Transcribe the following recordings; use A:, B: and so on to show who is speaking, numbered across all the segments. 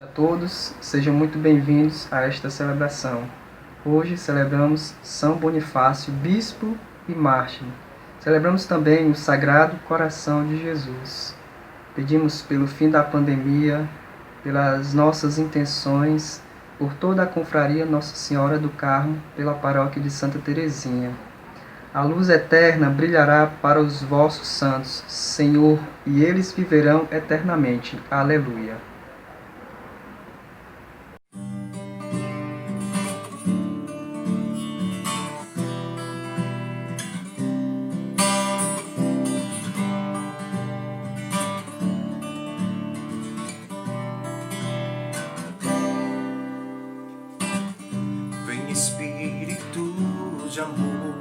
A: A todos, sejam muito bem-vindos a esta celebração. Hoje celebramos São Bonifácio, Bispo e Mártir. Celebramos também o Sagrado Coração de Jesus. Pedimos pelo fim da pandemia, pelas nossas intenções, por toda a confraria Nossa Senhora do Carmo, pela paróquia de Santa Teresinha. A luz eterna brilhará para os vossos santos, Senhor, e eles viverão eternamente. Aleluia.
B: Vem Espírito de amor,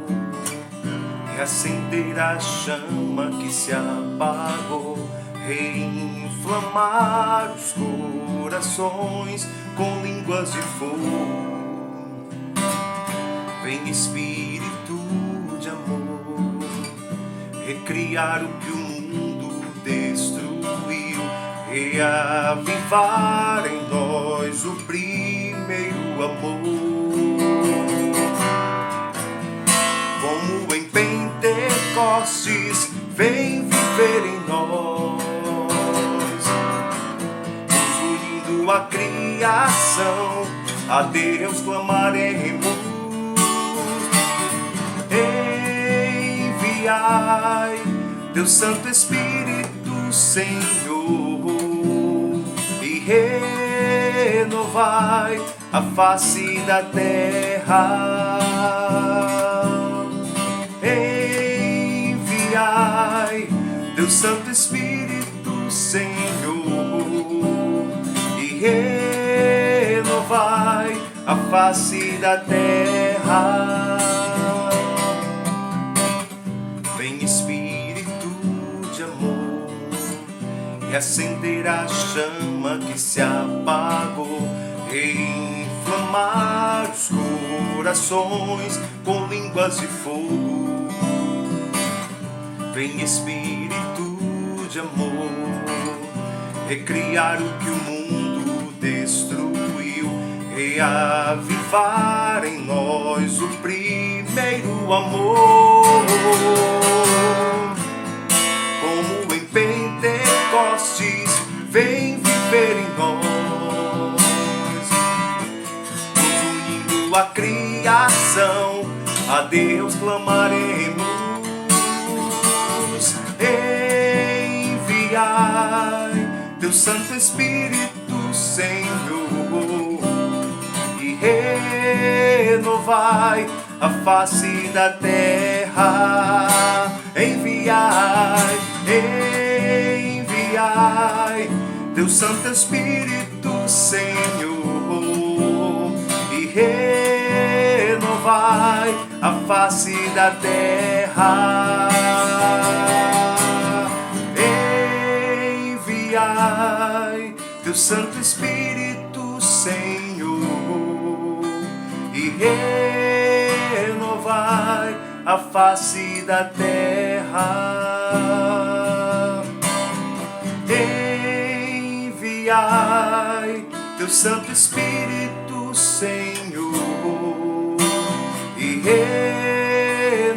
B: reacender a chama que se apagou, reinflamar os corações com línguas de fogo. Vem Espírito de amor, recriar o que o mundo destruiu, reavivar em nós o primeiro amor. Como em Pentecostes, vem viver em nós, nos unindo a criação, a Deus clamaremos. Enviai teu Santo Espírito, Senhor, e renovai a face da terra. Enviai teu Santo Espírito, Senhor, e renovai a face da terra. Vem Espírito de amor, reacender a chama que se apagou, reinflamar os corações com línguas de fogo. Vem Espírito de amor, recriar o que o mundo destruiu, reavivar em nós o primeiro amor. Como em Pentecostes, vem viver em nós, nos unindo a criação, a Deus clamaremos. Enviai teu Santo Espírito, Senhor, e renovai a face da terra. Enviai, enviai teu Santo Espírito, Senhor, e renovai a face da terra. Enviai teu Santo Espírito, Senhor, e renovai a face da terra. Enviai teu Santo Espírito, Senhor, e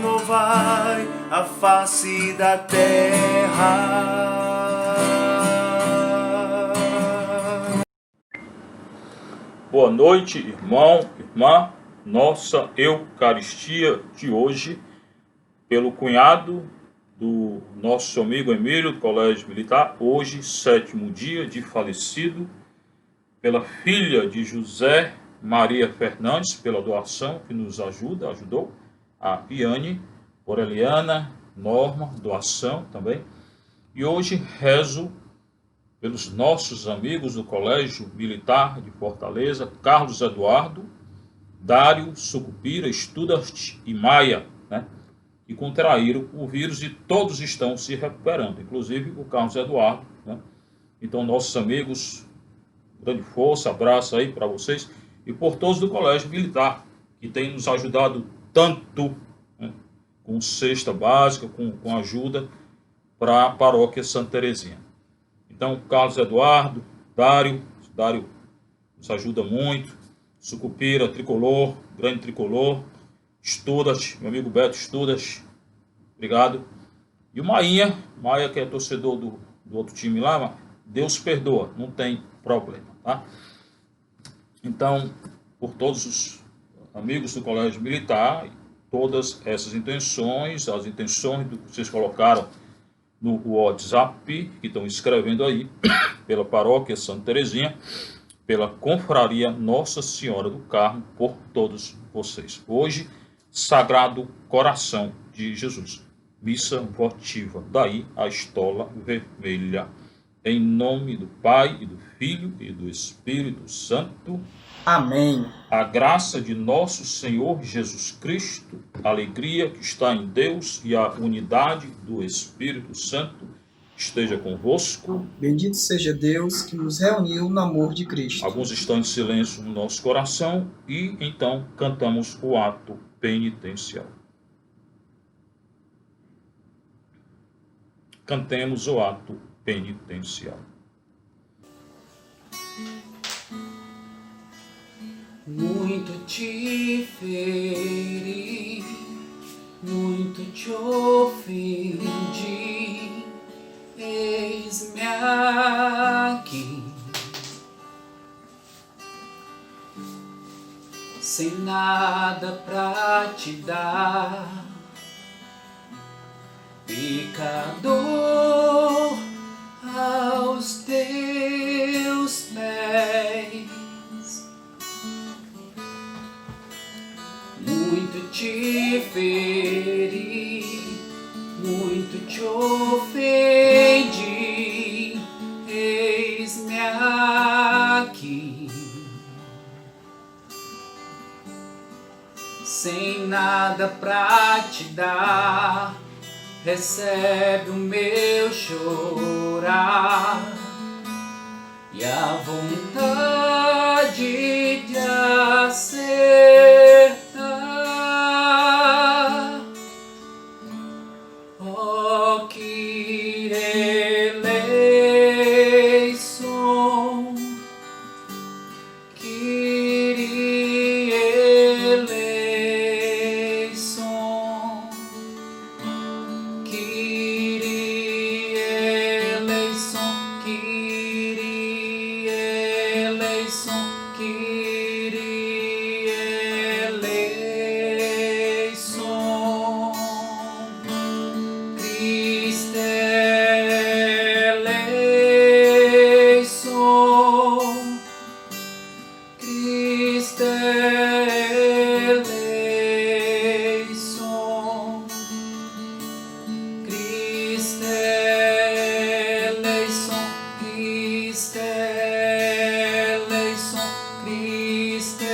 B: renovai a face da terra.
C: Boa noite, irmão, irmã. Nossa Eucaristia de hoje, pelo cunhado do nosso amigo Emílio, do Colégio Militar, hoje, 7º dia de falecido, pela filha de José Maria Fernandes, pela doação que nos ajudou, a Iane, Aureliana, Norma, doação também. E hoje rezo pelos nossos amigos do Colégio Militar de Fortaleza, Carlos Eduardo, Dário, Sucupira, Studart e Maia, que contraíram o vírus e todos estão se recuperando, inclusive o Carlos Eduardo. Então, nossos amigos, grande força, abraço aí para vocês e por todos do Colégio Militar, que tem nos ajudado tanto, com cesta básica, com ajuda para a paróquia Santa Teresinha. Então, Carlos Eduardo, Dário nos ajuda muito. Sucupira, Tricolor, Grande Tricolor, Estudas, meu amigo Beto Estudas, obrigado. E o Maia que é torcedor do outro time lá, mas Deus perdoa, não tem problema, tá? Então, por todos os amigos do Colégio Militar, todas essas intenções, as intenções que vocês colocaram no WhatsApp, que estão escrevendo aí, pela Paróquia Santa Terezinha, pela Confraria Nossa Senhora do Carmo, por todos vocês. Hoje, Sagrado Coração de Jesus, missa votiva, daí a estola vermelha. Em nome do Pai, e do Filho, e do Espírito Santo.
A: Amém.
C: A graça de nosso Senhor Jesus Cristo, a alegria que está em Deus e a unidade do Espírito Santo esteja convosco.
A: Bendito seja Deus que nos reuniu no amor de Cristo.
C: Alguns instantes de silêncio no nosso coração e então cantamos o ato penitencial. Cantemos o ato penitencial.
D: Muito te feri, muito te ofendi, eis-me aqui, sem nada pra te dar, pecador aos teus pés. Muito te feri, muito te ofendi, eis-me aqui, sem nada pra te dar, recebe o meu chorar e a vontade de acertar. Oh, que eleição, que eleição, que eleição, que eleição, que eleição. Cristo eleição, Cristo eleição, Cristo eleição, Cristo eleição,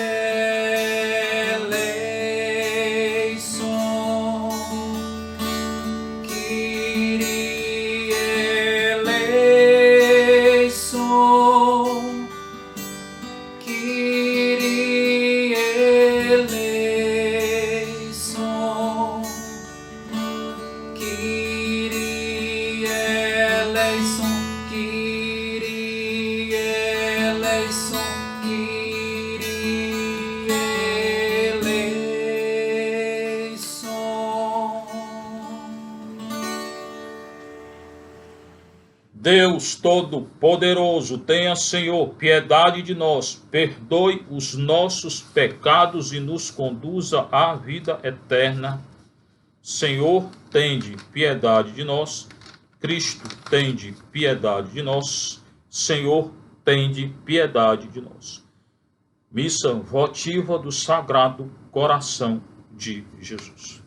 D: Cristo eleição. Kyrie eleison, Kyrie eleison, Kyrie eleison, Kyrie eleison, Kyrie eleison.
C: Deus Todo-Poderoso, tenha, Senhor, piedade de nós, perdoe os nossos pecados e nos conduza à vida eterna. Senhor, tende piedade de nós. Cristo, tende piedade de nós. Senhor, tende piedade de nós. Missa votiva do Sagrado Coração de Jesus.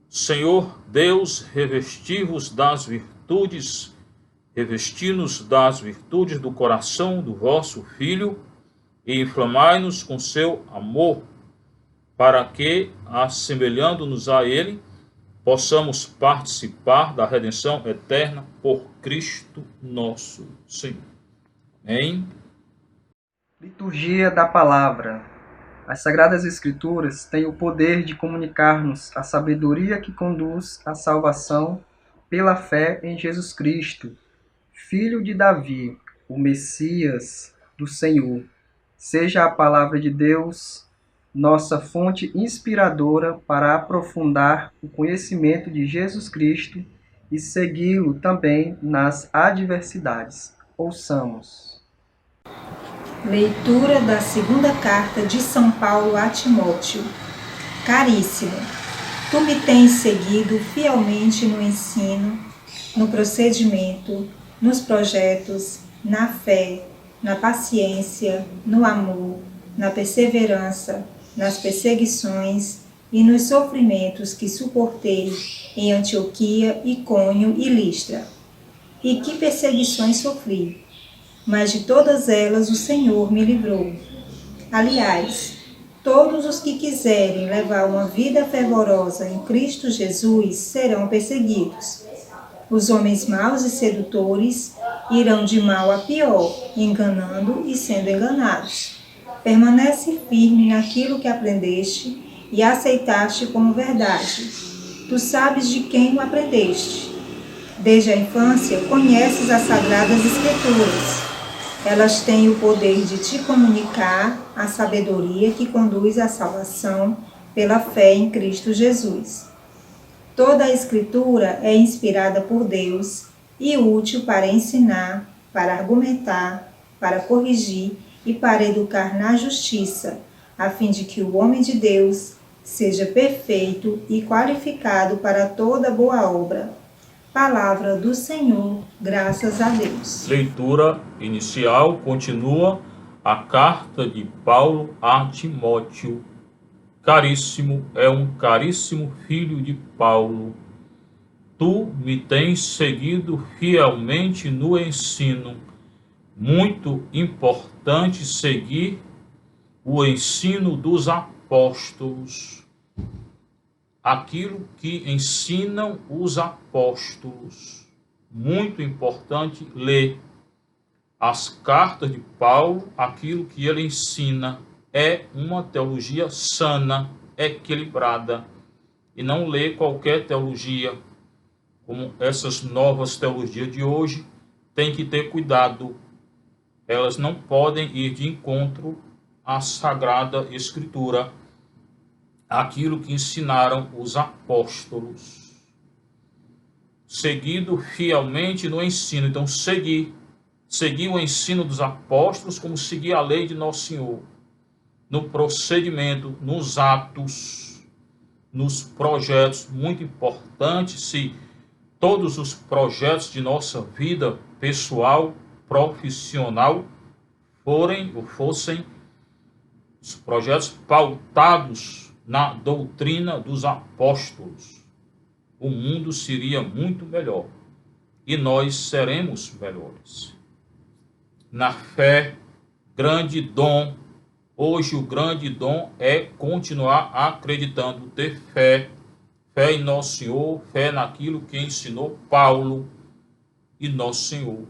C: Senhor Deus, revesti-vos das virtudes, revesti-nos das virtudes do coração do vosso Filho e inflamai-nos com seu amor, para que, assemelhando-nos a Ele, possamos participar da redenção eterna por Cristo nosso Senhor. Amém.
A: Liturgia da Palavra. As Sagradas Escrituras têm o poder de comunicar-nos a sabedoria que conduz à salvação pela fé em Jesus Cristo, Filho de Davi, o Messias, do Senhor. Seja a palavra de Deus nossa fonte inspiradora para aprofundar o conhecimento de Jesus Cristo e segui-lo também nas adversidades. Ouçamos.
E: Leitura da segunda carta de São Paulo a Timóteo. Caríssimo, tu me tens seguido fielmente no ensino, no procedimento, nos projetos, na fé, na paciência, no amor, na perseverança, nas perseguições e nos sofrimentos que suportei em Antioquia, Icônio e Listra. E que perseguições sofri, mas de todas elas o Senhor me livrou. Aliás, todos os que quiserem levar uma vida fervorosa em Cristo Jesus serão perseguidos. Os homens maus e sedutores irão de mal a pior, enganando e sendo enganados. Permanece firme naquilo que aprendeste e aceitaste como verdade. Tu sabes de quem o aprendeste. Desde a infância conheces as Sagradas Escrituras. Elas têm o poder de te comunicar a sabedoria que conduz à salvação pela fé em Cristo Jesus. Toda a Escritura é inspirada por Deus e útil para ensinar, para argumentar, para corrigir e para educar na justiça, a fim de que o homem de Deus seja perfeito e qualificado para toda boa obra. Palavra do Senhor, graças a Deus.
C: Leitura inicial continua a carta de Paulo a Timóteo. Caríssimo, é um caríssimo filho de Paulo. Tu me tens seguido fielmente no ensino. Muito importante seguir o ensino dos apóstolos. Aquilo que ensinam os apóstolos. Muito importante ler as cartas de Paulo, aquilo que ele ensina é uma teologia sana, equilibrada, e não ler qualquer teologia, como essas novas teologias de hoje. Tem que ter cuidado, elas não podem ir de encontro à Sagrada Escritura, aquilo que ensinaram os apóstolos. Seguido fielmente no ensino. Então, seguir o ensino dos apóstolos como seguir a lei de Nosso Senhor. No procedimento, nos atos, nos projetos. Muito importante, se todos os projetos de nossa vida pessoal, profissional, fossem os projetos pautados na doutrina dos apóstolos, o mundo seria muito melhor e nós seremos melhores. Na fé, grande dom. Hoje o grande dom é continuar acreditando, ter fé em Nosso Senhor, fé naquilo que ensinou Paulo e Nosso Senhor.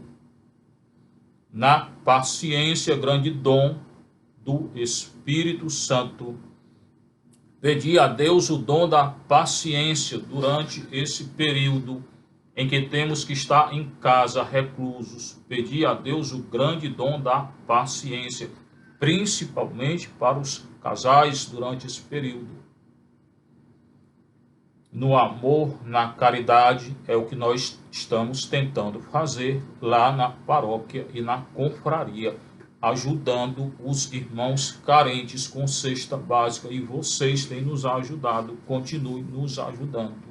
C: Na paciência, grande dom do Espírito Santo. Pedi a Deus o dom da paciência durante esse período em que temos que estar em casa, reclusos. Pedi a Deus o grande dom da paciência, principalmente para os casais durante esse período. No amor, na caridade, é o que nós estamos tentando fazer lá na paróquia e na confraria, ajudando os irmãos carentes com cesta básica, e vocês têm nos ajudado, continuem nos ajudando.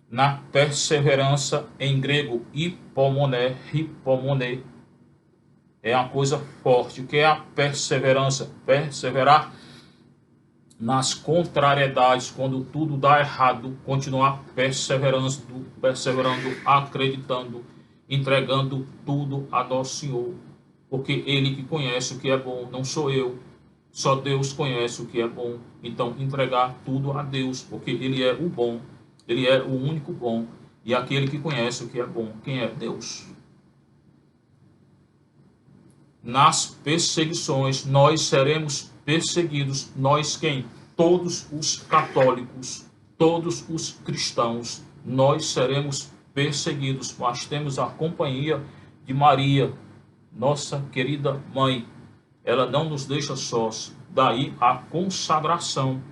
C: Na perseverança, em grego, hipomoné, é uma coisa forte. O que é a perseverança? Perseverar nas contrariedades, quando tudo dá errado, continuar perseverando, acreditando, entregando tudo a Nosso Senhor. Porque Ele que conhece o que é bom, não sou eu. Só Deus conhece o que é bom. Então, entregar tudo a Deus, porque Ele é o bom. Ele é o único bom. E aquele que conhece o que é bom. Quem é? Deus. Nas perseguições, nós seremos perseguidos. Nós quem? Todos os católicos, todos os cristãos. Nós seremos perseguidos, mas temos a companhia de Maria, nossa querida mãe, ela não nos deixa sós. Daí a consagração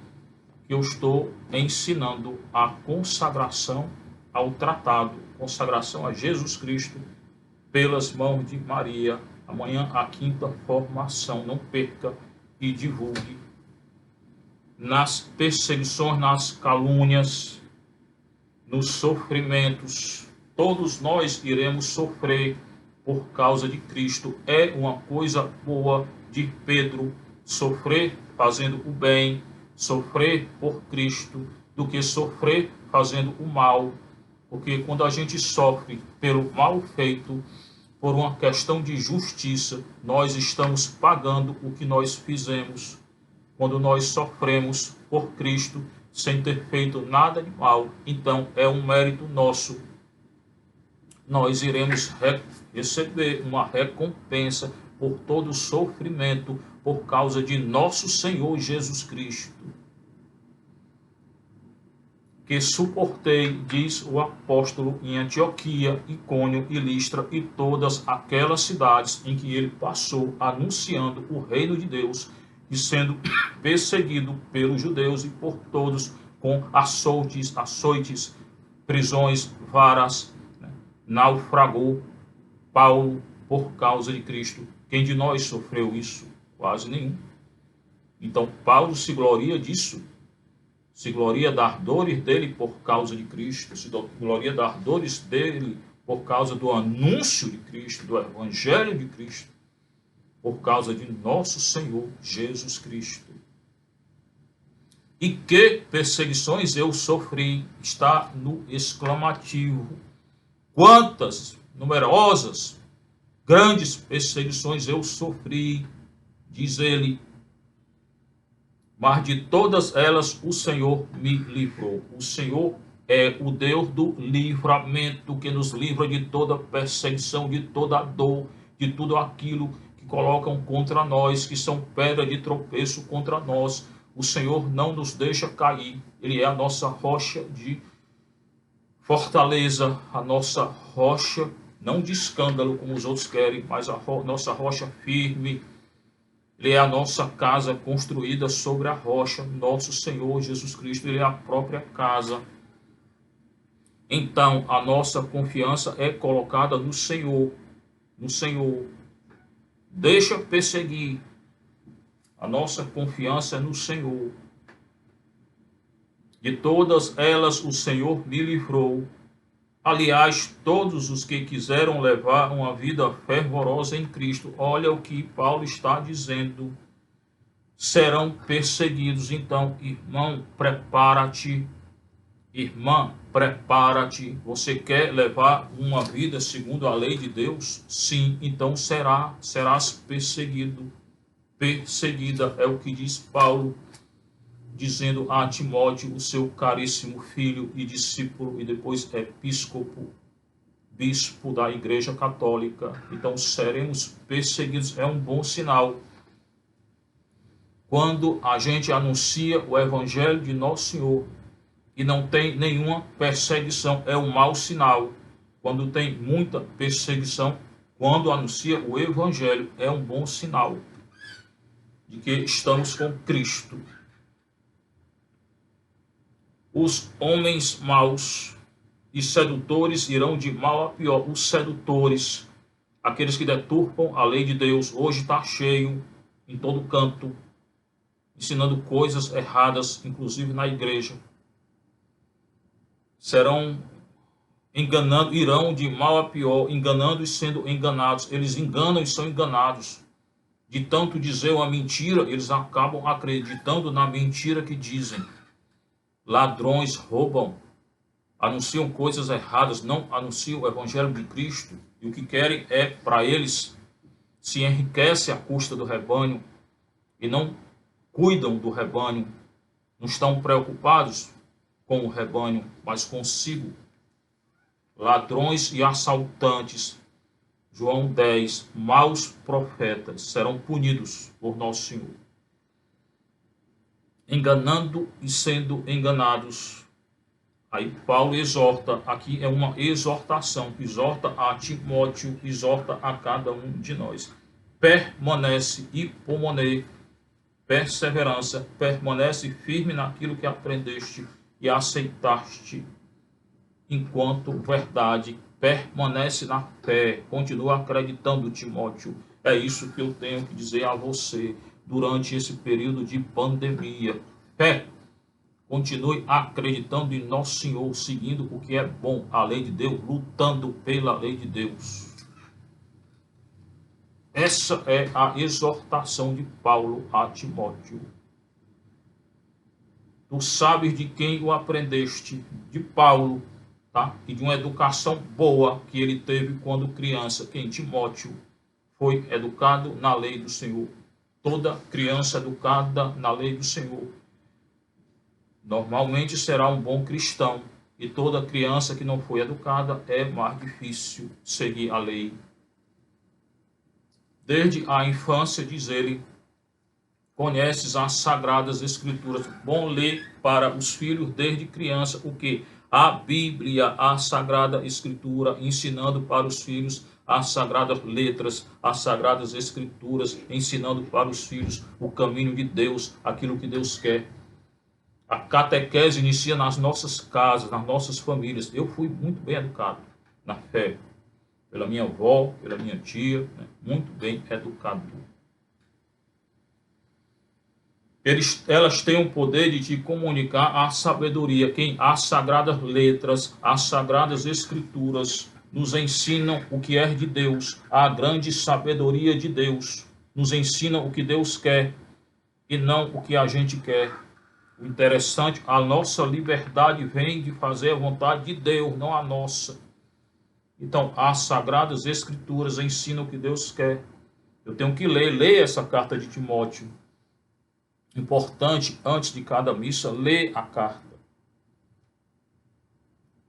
C: que eu estou ensinando, a consagração ao tratado, consagração a Jesus Cristo pelas mãos de Maria. Amanhã a quinta formação, não perca e divulgue. Nas perseguições, nas calúnias, nos sofrimentos, todos nós iremos sofrer por causa de Cristo. É uma coisa boa de Pedro sofrer fazendo o bem, sofrer por Cristo, do que sofrer fazendo o mal. Porque quando a gente sofre pelo mal feito, por uma questão de justiça, nós estamos pagando o que nós fizemos. Quando nós sofremos por Cristo, sem ter feito nada de mal, então é um mérito nosso. Nós iremos receber uma recompensa por todo o sofrimento por causa de nosso Senhor Jesus Cristo. Que suportei, diz o apóstolo, em Antioquia, Icônio e Listra e todas aquelas cidades em que ele passou anunciando o reino de Deus e sendo perseguido pelos judeus e por todos com açoites, prisões, varas, naufragou Paulo por causa de Cristo. Quem de nós sofreu isso? Quase nenhum. Então Paulo se gloria disso. Se gloria das dores dele por causa de Cristo, se gloria das dores dele por causa do anúncio de Cristo, do Evangelho de Cristo, por causa de nosso Senhor Jesus Cristo. E que perseguições eu sofri, está no exclamativo. Quantas, numerosas, grandes perseguições eu sofri, diz ele. Mas de todas elas o Senhor me livrou. O Senhor é o Deus do livramento, que nos livra de toda perseguição, de toda dor, de tudo aquilo que colocam contra nós, que são pedra de tropeço contra nós. O Senhor não nos deixa cair. Ele é a nossa rocha de fortaleza, a nossa rocha, não de escândalo como os outros querem, mas a nossa rocha firme. Ele é a nossa casa construída sobre a rocha, nosso Senhor Jesus Cristo, ele é a própria casa. Então, a nossa confiança é colocada no Senhor, no Senhor. Deixa perseguir. A nossa confiança é no Senhor. De todas elas o Senhor me livrou. Aliás, todos os que quiseram levar uma vida fervorosa em Cristo, olha o que Paulo está dizendo, serão perseguidos. Então, irmão, prepara-te. Irmã, prepara-te. Você quer levar uma vida segundo a lei de Deus? Sim, então serás perseguido. Perseguida, é o que diz Paulo, dizendo a Timóteo, o seu caríssimo filho e discípulo, e depois episcopo, bispo da Igreja Católica. Então seremos perseguidos, é um bom sinal. Quando a gente anuncia o Evangelho de Nosso Senhor e não tem nenhuma perseguição, é um mau sinal. Quando tem muita perseguição, quando anuncia o Evangelho, é um bom sinal de que estamos com Cristo. Os homens maus e sedutores irão de mal a pior. Os sedutores, aqueles que deturpam a lei de Deus, hoje está cheio em todo canto, ensinando coisas erradas, inclusive na igreja. Serão enganando, irão de mal a pior, enganando e sendo enganados. Eles enganam e são enganados. De tanto dizer uma mentira, eles acabam acreditando na mentira que dizem. Ladrões roubam, anunciam coisas erradas, não anunciam o Evangelho de Cristo. E o que querem é, para eles, se enriquece à custa do rebanho e não cuidam do rebanho. Não estão preocupados com o rebanho, mas consigo. Ladrões e assaltantes, João 10, maus profetas serão punidos por nosso Senhor. Enganando e sendo enganados. Aí Paulo exorta, aqui é uma exortação, exorta a Timóteo, exorta a cada um de nós. Permanece, hipomone, perseverança, permanece firme naquilo que aprendeste e aceitaste enquanto verdade, permanece na fé, continua acreditando, Timóteo. É isso que eu tenho que dizer a você durante esse período de pandemia. Fé. Continue acreditando em nosso Senhor, seguindo o que é bom, a lei de Deus, lutando pela lei de Deus. Essa é a exortação de Paulo a Timóteo. Tu sabes de quem o aprendeste, de Paulo, tá? E de uma educação boa que ele teve quando criança, que em Timóteo foi educado na lei do Senhor. Toda criança educada na lei do Senhor normalmente será um bom cristão, e toda criança que não foi educada é mais difícil seguir a lei. Desde a infância, diz ele, conheces as sagradas escrituras. Bom ler para os filhos desde criança o que? A Bíblia, a sagrada escritura, ensinando para os filhos as sagradas letras, as sagradas escrituras, ensinando para os filhos o caminho de Deus, aquilo que Deus quer. A catequese inicia nas nossas casas, nas nossas famílias. Eu fui muito bem educado na fé, pela minha avó, pela minha tia, né? Muito bem educado. Elas têm o poder de te comunicar a sabedoria. Quem? As sagradas letras, as sagradas escrituras nos ensinam o que é de Deus, a grande sabedoria de Deus. Nos ensinam o que Deus quer e não o que a gente quer. O interessante, a nossa liberdade vem de fazer a vontade de Deus, não a nossa. Então, as sagradas escrituras ensinam o que Deus quer. Eu tenho que ler essa carta de Timóteo. Importante, antes de cada missa, ler a carta.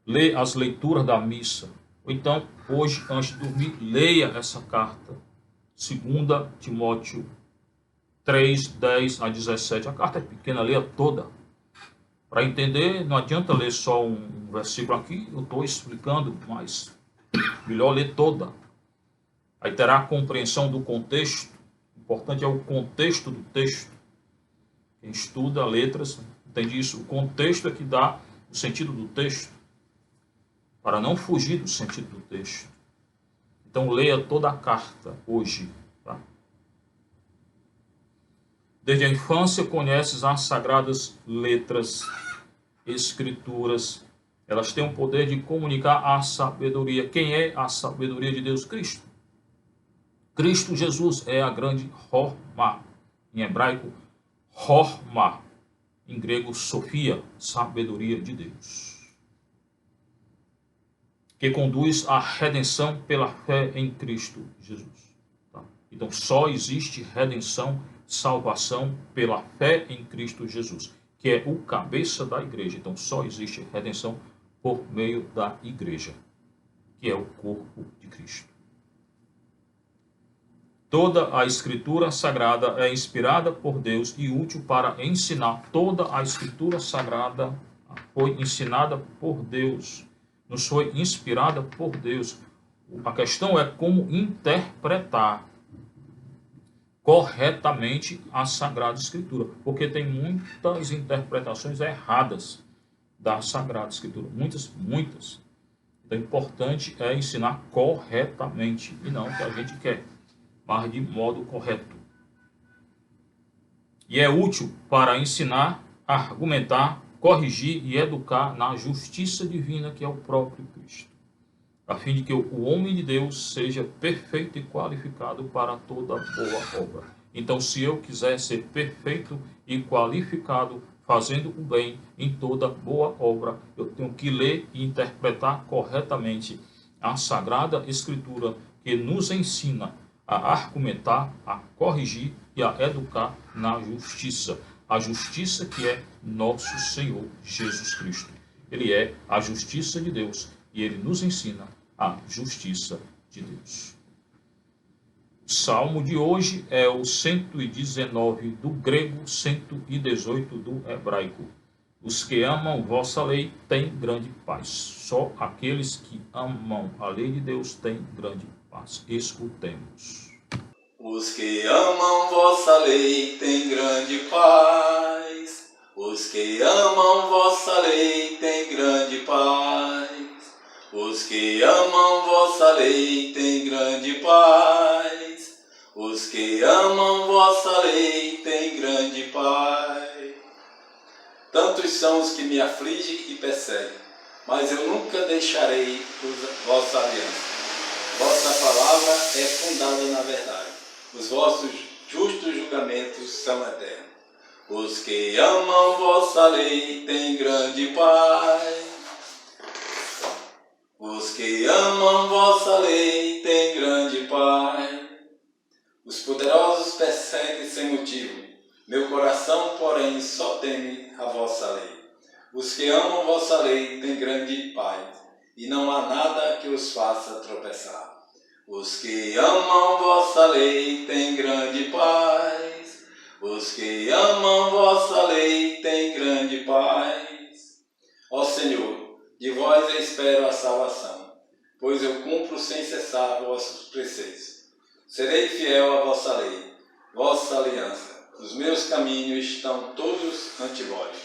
C: Ler as leituras da missa. Ou então, hoje, antes de dormir, leia essa carta. 2 Timóteo 3, 10 a 17. A carta é pequena, leia toda. Para entender, não adianta ler só um versículo aqui, eu estou explicando, mas melhor ler toda. Aí terá a compreensão do contexto. O importante é o contexto do texto. Quem estuda letras entende isso. O contexto é que dá o sentido do texto, para não fugir do sentido do texto. Então leia toda a carta hoje. Tá? Desde a infância conheces as sagradas letras, escrituras. Elas têm o poder de comunicar a sabedoria. Quem é a sabedoria de Deus? Cristo. Cristo Jesus é a grande Horma. Em hebraico, Horma. Em grego, Sofia, sabedoria de Deus. Que conduz à redenção pela fé em Cristo Jesus. Tá? Então só existe redenção, salvação pela fé em Cristo Jesus, que é o cabeça da igreja. Então só existe redenção por meio da igreja, que é o corpo de Cristo. Toda a escritura sagrada é inspirada por Deus e útil para ensinar. Toda a escritura sagrada foi ensinada por Deus, nos foi inspirada por Deus. A questão é como interpretar corretamente a Sagrada Escritura, porque tem muitas interpretações erradas da Sagrada Escritura, muitas. Então, o importante é ensinar corretamente, e não o que a gente quer, mas de modo correto. E é útil para ensinar, argumentar, corrigir e educar na justiça divina, que é o próprio Cristo, a fim de que o homem de Deus seja perfeito e qualificado para toda boa obra. Então, se eu quiser ser perfeito e qualificado, fazendo o bem em toda boa obra, eu tenho que ler e interpretar corretamente a Sagrada Escritura, que nos ensina a argumentar, a corrigir e a educar na justiça. A justiça que é nosso Senhor Jesus Cristo. Ele é a justiça de Deus e ele nos ensina a justiça de Deus. O salmo de hoje é o 119 do grego, 118 do hebraico. Os que amam vossa lei têm grande paz. Só aqueles que amam a lei de Deus têm grande paz. Escutemos.
F: Os que amam vossa lei têm grande paz. Os que amam vossa lei têm grande paz. Os que amam vossa lei têm grande paz. Os que amam vossa lei têm grande paz. Tantos são os que me afligem e perseguem, mas eu nunca deixarei vossa aliança. Vossa palavra é fundada na verdade. Os vossos justos julgamentos são eternos. Os que amam vossa lei têm grande paz. Os que amam vossa lei têm grande paz. Os poderosos perseguem sem motivo. Meu coração, porém, só teme a vossa lei. Os que amam vossa lei têm grande paz, e não há nada que os faça tropeçar. Os que amam vossa lei têm grande paz. Os que amam vossa lei têm grande paz. Ó Senhor, de vós eu espero a salvação, pois eu cumpro sem cessar vossos preceitos. Serei fiel à vossa lei, vossa aliança. Os meus caminhos estão todos ante vós.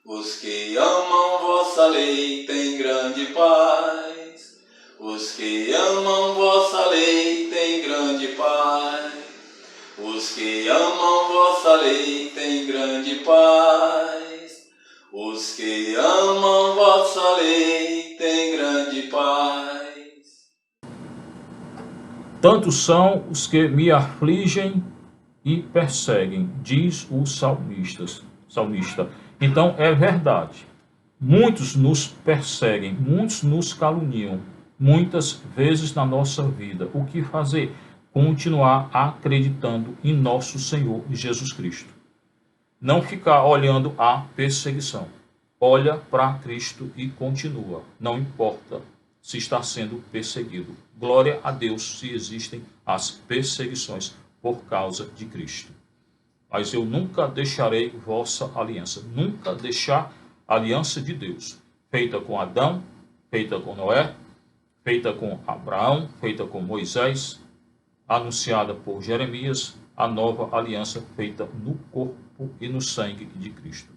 F: Os que amam vossa lei têm grande paz. Os que amam vossa lei têm grande paz. Os que amam vossa lei têm grande paz. Os que amam vossa lei têm grande paz.
C: Tantos são os que me afligem e perseguem, diz o salmista. Então é verdade. Muitos nos perseguem, muitos nos caluniam, muitas vezes na nossa vida. O que fazer? Continuar acreditando em nosso Senhor Jesus Cristo. Não ficar olhando a perseguição. Olha para Cristo e continua. Não importa se está sendo perseguido. Glória a Deus se existem as perseguições por causa de Cristo. Mas eu nunca deixarei vossa aliança. Nunca deixar a aliança de Deus. Feita com Adão, feita com Noé, feita com Abraão, feita com Moisés, anunciada por Jeremias, a nova aliança feita no corpo e no sangue de Cristo.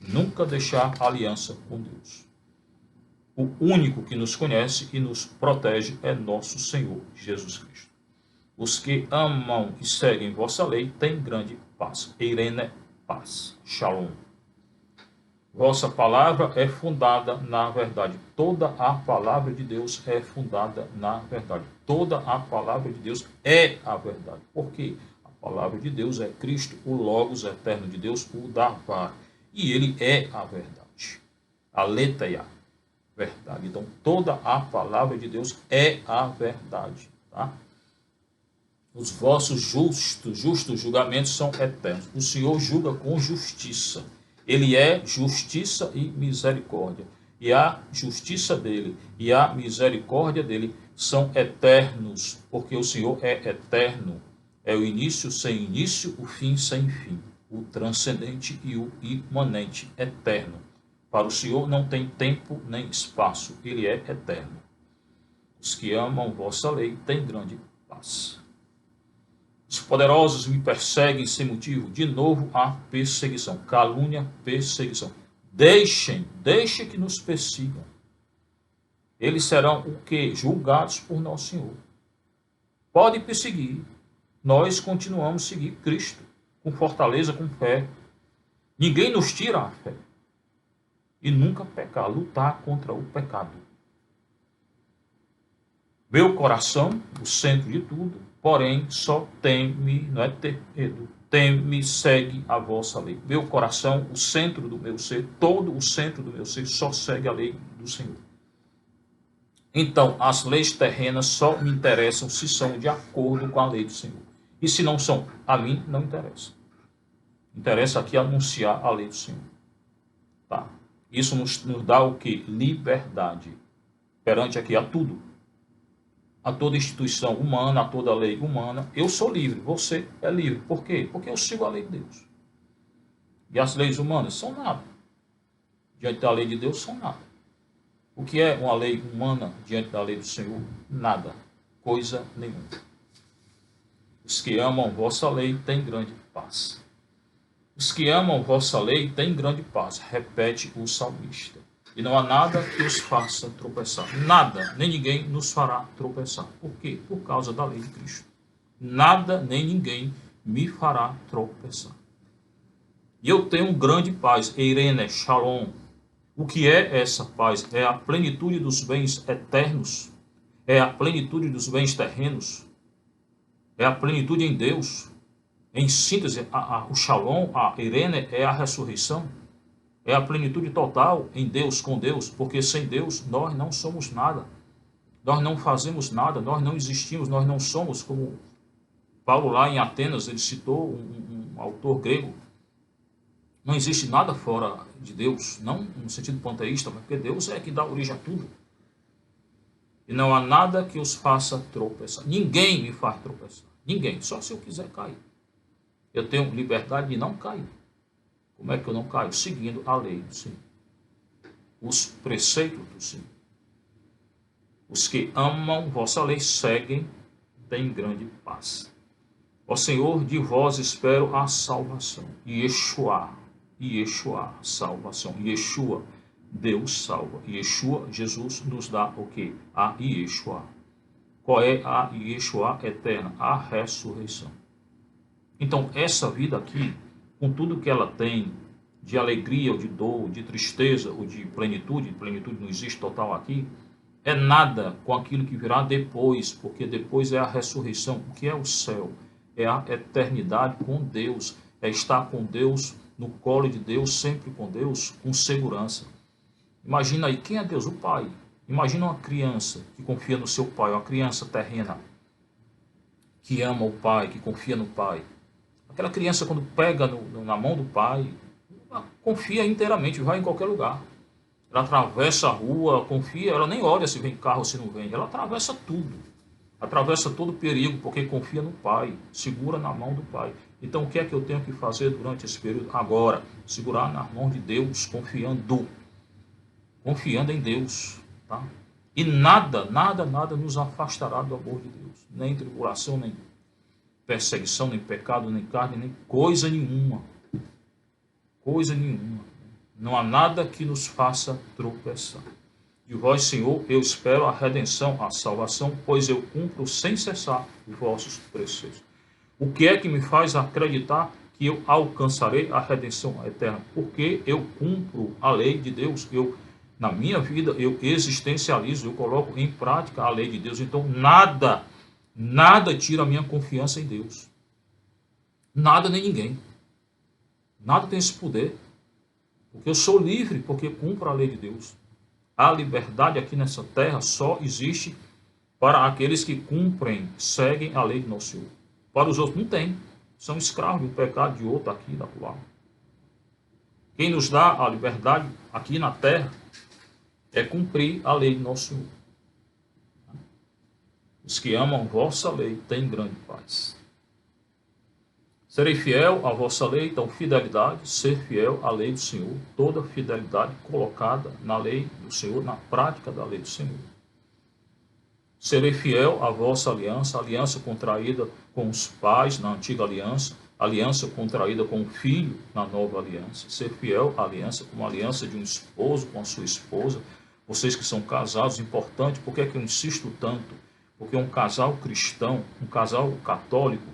C: Nunca deixar a aliança com Deus. O único que nos conhece e nos protege é nosso Senhor Jesus Cristo. Os que amam e seguem vossa lei têm grande paz. Eirene, paz. Shalom. Vossa palavra é fundada na verdade. Toda a palavra de Deus é fundada na verdade. Toda a palavra de Deus é a verdade. Porque a palavra de Deus é Cristo, o Logos eterno de Deus, o Davar. E ele é a verdade. Aletheia. Verdade. Então, toda a palavra de Deus é a verdade. Tá? Os vossos justos julgamentos são eternos. O Senhor julga com justiça. Ele é justiça e misericórdia. E a justiça dele e a misericórdia dele são eternos, porque o Senhor é eterno. É o início sem início, o fim sem fim. O transcendente e o imanente, eterno. Para o Senhor não tem tempo nem espaço. Ele é eterno. Os que amam vossa lei têm grande paz. Os poderosos me perseguem sem motivo. De novo a perseguição. Calúnia, perseguição. Deixem que nos persigam. Eles serão o quê? Julgados por nosso Senhor. Pode perseguir. Nós continuamos a seguir Cristo. Com fortaleza, com fé. Ninguém nos tira a fé. E nunca pecar. Lutar contra o pecado. Meu coração, o centro de tudo, porém só teme, não é ter medo, teme, segue a vossa lei. Meu coração, o centro do meu ser, todo o centro do meu ser, só segue a lei do Senhor. Então, as leis terrenas só me interessam se são de acordo com a lei do Senhor. E se não são, a mim não interessa. Interessa aqui anunciar a lei do Senhor. Tá? Isso nos dá o quê? Liberdade. Perante aqui a tudo. A toda instituição humana, a toda lei humana. Eu sou livre, você é livre. Por quê? Porque eu sigo a lei de Deus. E as leis humanas são nada. diante da lei de Deus são nada. O que é uma lei humana diante da lei do Senhor? Nada, coisa nenhuma. Os que amam vossa lei têm grande paz. Os que amam vossa lei têm grande paz, repete o salmista. E não há nada que os faça tropeçar. Nada, nem ninguém nos fará tropeçar. Por quê? Por causa da lei de Cristo. Nada, nem ninguém me fará tropeçar. E eu tenho grande paz, eirene, shalom. O que é essa paz? É a plenitude dos bens eternos. É a plenitude dos bens terrenos. É a plenitude em Deus. Em síntese, o shalom, a eirene, é a ressurreição. É a plenitude total em Deus, com Deus, porque sem Deus nós não somos nada. Nós não fazemos nada, nós não existimos, nós não somos, como Paulo lá em Atenas, ele citou um autor grego. Não existe nada fora de Deus, não no sentido panteísta, mas porque Deus é que dá origem a tudo. E não há nada que os faça tropeçar. Ninguém me faz tropeçar. Ninguém, só se eu quiser cair. Eu tenho liberdade de não cair. Como é que eu não caio? Seguindo a lei do Senhor. Os preceitos do Senhor. Os que amam vossa lei seguem, têm grande paz. Ó Senhor, de vós espero a salvação. Yeshua, salvação. Yeshua, Deus salva. Yeshua, Jesus nos dá o quê? A Yeshua. Qual é a Yeshua eterna? A ressurreição. Então, essa vida aqui, com tudo que ela tem de alegria, ou de dor, de tristeza, ou de plenitude não existe total aqui, é nada com aquilo que virá depois, porque depois é a ressurreição. O que é o céu? É a eternidade com Deus, é estar com Deus, no colo de Deus, sempre com Deus, com segurança. Imagina aí, quem é Deus? O Pai. Imagina uma criança que confia no seu pai, uma criança terrena, que ama o pai, que confia no pai. Aquela criança, quando pega na mão do pai, ela confia inteiramente, vai em qualquer lugar. Ela atravessa a rua, confia, ela nem olha se vem carro ou se não vem. Ela atravessa tudo. Atravessa todo o perigo, porque confia no pai, segura na mão do pai. Então, o que é que eu tenho que fazer durante esse período? Agora, segurar na mão de Deus, confiando em Deus. Tá? E nada nos afastará do amor de Deus. Nem tribulação, nem perseguição, nem pecado, nem carne, nem coisa nenhuma. Coisa nenhuma. Não há nada que nos faça tropeçar. De vós, Senhor, eu espero a redenção, a salvação, pois eu cumpro sem cessar os vossos preceitos. O que é que me faz acreditar que eu alcançarei a redenção eterna? Porque eu cumpro a lei de Deus. Na minha vida, eu existencializo, eu coloco em prática a lei de Deus. Então, nada tira a minha confiança em Deus. Nada nem ninguém. Nada tem esse poder. Porque eu sou livre, porque cumpro a lei de Deus. A liberdade aqui nessa terra só existe para aqueles que cumprem, seguem a lei do nosso Senhor. Para os outros não tem. São escravos do pecado de outro aqui e da lá. Quem nos dá a liberdade aqui na terra é cumprir a lei do nosso Senhor. Os que amam vossa lei têm grande paz. Serei fiel à vossa lei, então fidelidade, ser fiel à lei do Senhor, toda fidelidade colocada na lei do Senhor, na prática da lei do Senhor. Serei fiel à vossa aliança, aliança contraída com os pais na antiga aliança, aliança contraída com o filho na nova aliança. Ser fiel à aliança como a aliança de um esposo com a sua esposa. Vocês que são casados, importante, por que é que eu insisto tanto? Porque um casal cristão, um casal católico,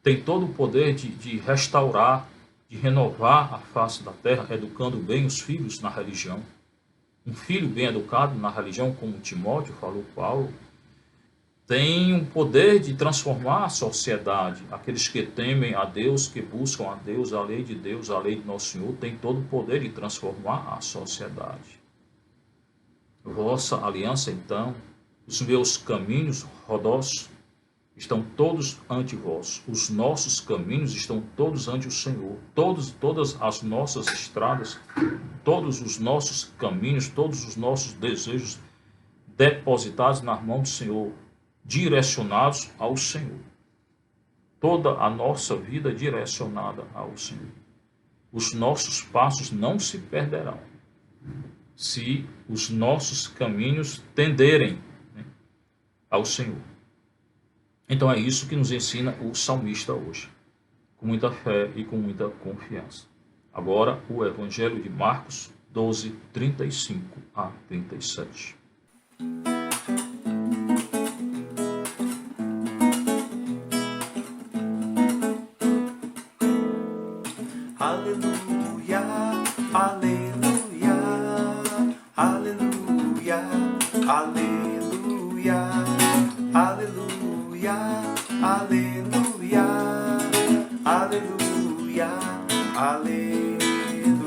C: tem todo o poder de restaurar, de renovar a face da terra, educando bem os filhos na religião. Um filho bem educado na religião, como Timóteo falou Paulo, tem um poder de transformar a sociedade. Aqueles que temem a Deus, que buscam a Deus, a lei de Deus, a lei de Nosso Senhor, tem todo o poder de transformar a sociedade. Vossa aliança, então, os meus caminhos, rodós, estão todos ante vós. Os nossos caminhos estão todos ante o Senhor. Todas as nossas estradas, todos os nossos caminhos, todos os nossos desejos depositados nas mãos do Senhor, direcionados ao Senhor. Toda a nossa vida direcionada ao Senhor. Os nossos passos não se perderão. se os nossos caminhos tenderem, né, ao Senhor. Então é isso que nos ensina o salmista hoje, com muita fé e com muita confiança. Agora o Evangelho de Marcos 12, 35 a 37.
B: Aleluia, aleluia, aleluia, aleluia, aleluia, aleluia, aleluia, aleluia.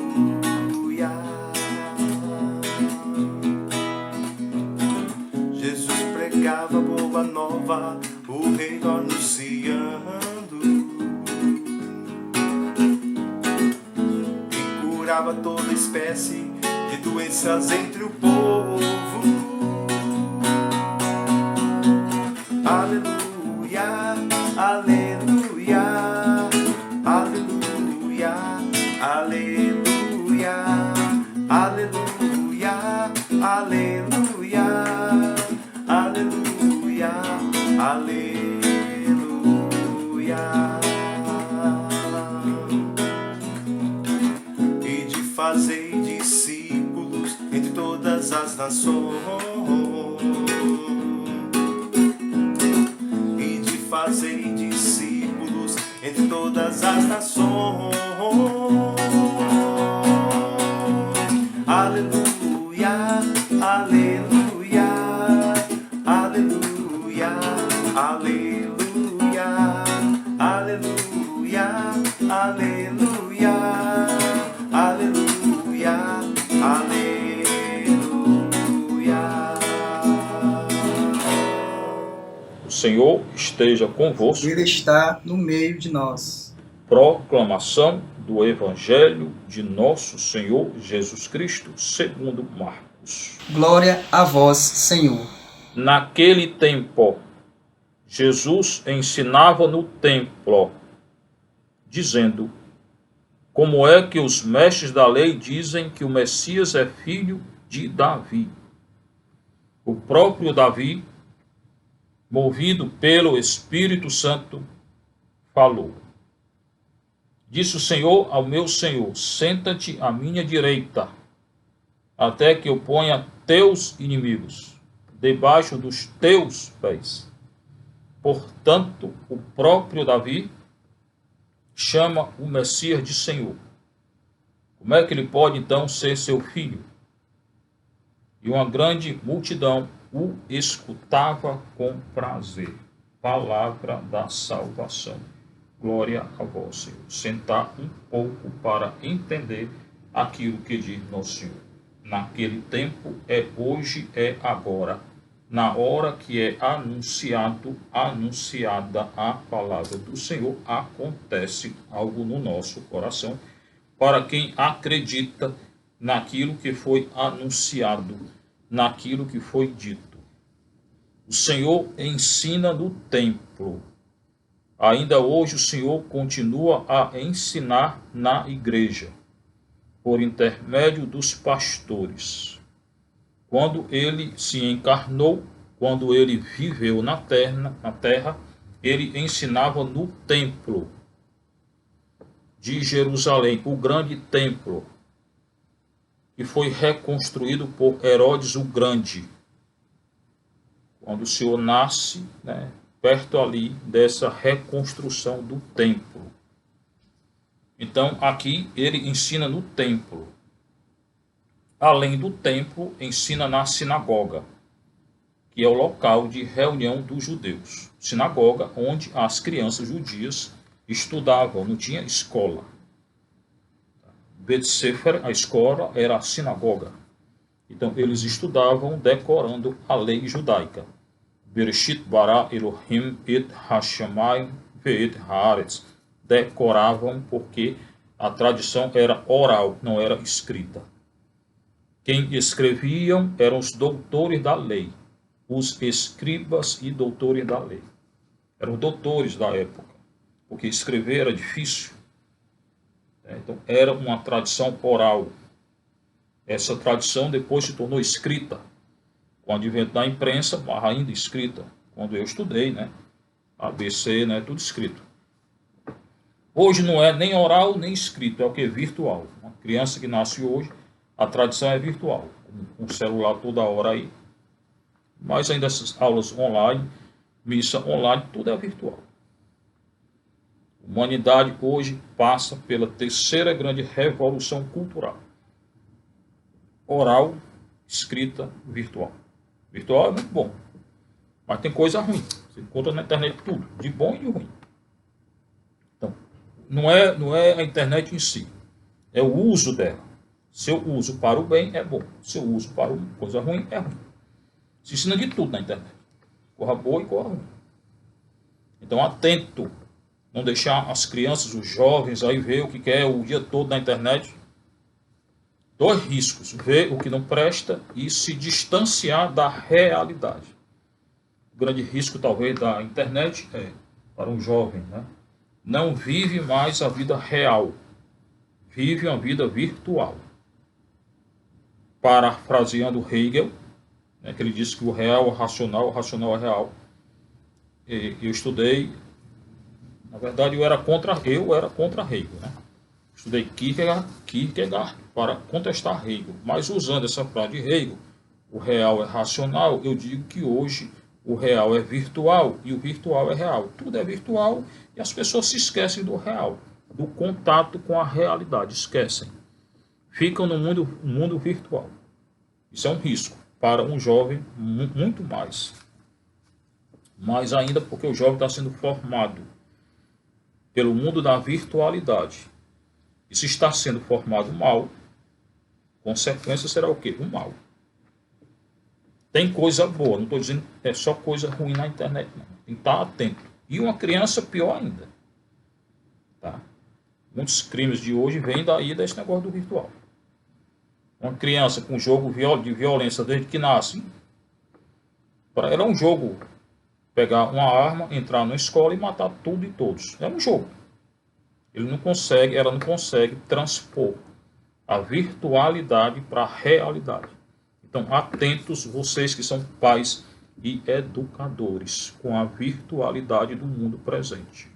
B: Jesus pregava boa nova, o reino anunciando, curava toda espécie de doenças entre o povo. Aleluia, aleluia, aleluia, aleluia, aleluia, aleluia, aleluia, aleluia. Fazei discípulos entre todas as nações, e de fazei discípulos entre todas as nações. Aleluia, aleluia, aleluia, aleluia, aleluia, aleluia, aleluia, aleluia.
C: O Senhor esteja convosco.
A: Ele está no meio de nós.
C: Proclamação do Evangelho de nosso Senhor Jesus Cristo, segundo Marcos.
A: Glória a vós, Senhor.
C: Naquele tempo, Jesus ensinava no templo, dizendo: como é que os mestres da lei dizem que o Messias é filho de Davi? O próprio Davi, movido pelo Espírito Santo, falou: disse o Senhor ao meu Senhor: senta-te à minha direita, até que eu ponha teus inimigos debaixo dos teus pés. Portanto, o próprio Davi chama o Messias de Senhor. Como é que ele pode então ser seu filho? E uma grande multidão o escutava com prazer. Palavra da salvação. Glória a vós, Senhor. Sentar um pouco para entender aquilo que diz nosso Senhor. Naquele tempo, é hoje, é agora. Na hora que é anunciada a palavra do Senhor, acontece algo no nosso coração, para quem acredita naquilo que foi anunciado, naquilo que foi dito. O Senhor ensina no templo. Ainda hoje o Senhor continua a ensinar na igreja, por intermédio dos pastores. Quando ele se encarnou, quando ele viveu na terra, ele ensinava no templo de Jerusalém, o grande templo, que foi reconstruído por Herodes o Grande. Quando o Senhor nasce, perto ali dessa reconstrução do templo. Então, aqui ele ensina no templo. Além do templo, ensina na sinagoga, que é o local de reunião dos judeus. Sinagoga onde as crianças judias estudavam, não tinha escola. Bet Sefer, a escola, era a sinagoga. Então eles estudavam decorando a lei judaica. Bereshit bara Elohim et hashamayim ve'et haaretz. Decoravam porque a tradição era oral, não era escrita. Quem escreviam eram os doutores da lei, os escribas e doutores da lei. Eram doutores da época, porque escrever era difícil. Então, era uma tradição oral. Essa tradição depois se tornou escrita, com o advento da imprensa, mas ainda escrita. Quando eu estudei, né? ABC, né? Tudo escrito. Hoje não é nem oral nem escrito, é o que? Virtual. Uma criança que nasce hoje, a tradição é virtual, com o celular toda hora aí. Mas ainda essas aulas online, missa online, tudo é virtual. A humanidade hoje passa pela terceira grande revolução cultural. Oral, escrita, virtual. Virtual é muito bom, mas tem coisa ruim. Você encontra na internet tudo, de bom e de ruim. Então, não é a internet em si, é o uso dela. Seu uso para o bem é bom, seu uso para coisa ruim é ruim. Se ensina de tudo na internet, corra boa e corra ruim. Então, atento, não deixar as crianças, os jovens aí ver o que é o dia todo na internet. Dois riscos: ver o que não presta e se distanciar da realidade. O grande risco, talvez, da internet é, para um jovem, né? Não vive mais a vida real, vive uma vida virtual. Parafraseando Hegel, né, que ele disse que o real é racional, o racional é real. Eu estudei, na verdade eu era contra Hegel, né? Estudei Kierkegaard para contestar Hegel, mas usando essa frase de Hegel, o real é racional, eu digo que hoje o real é virtual e o virtual é real. Tudo é virtual e as pessoas se esquecem do real, do contato com a realidade, esquecem. Ficam no mundo virtual. Isso é um risco para um jovem, muito mais. Mais ainda porque o jovem está sendo formado pelo mundo da virtualidade. E se está sendo formado mal, consequência será o quê? O mal. Tem coisa boa, não estou dizendo que é só coisa ruim na internet, não. Tem que estar atento. E uma criança, pior ainda. Tá? Muitos crimes de hoje vêm daí desse negócio do virtual. Uma criança com jogo de violência desde que nasce, para ela é um jogo pegar uma arma, entrar na escola e matar tudo e todos. É um jogo. Ela não consegue transpor a virtualidade para a realidade. Então, atentos vocês que são pais e educadores com a virtualidade do mundo presente.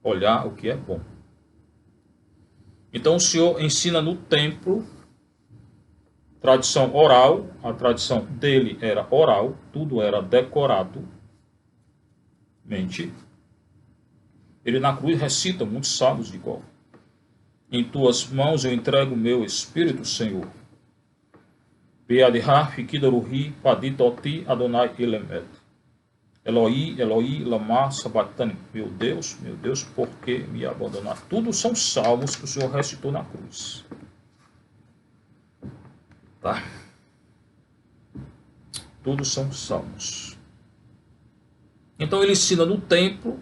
C: Olhar o que é bom. Então, o Senhor ensina no templo, tradição oral, a tradição dele era oral, tudo era decorado. Mente. Ele na cruz recita muitos salmos de cor. Em tuas mãos eu entrego o meu espírito, Senhor. Beadihá, Fikidaruhi, Paditoti, Adonai Elemet. Eloi, Eloi, Lama, Sabatani. Meu Deus, por que me abandonar? Tudo são salmos que o Senhor recitou na cruz. Tá? Tudo são salmos. Então ele ensina no templo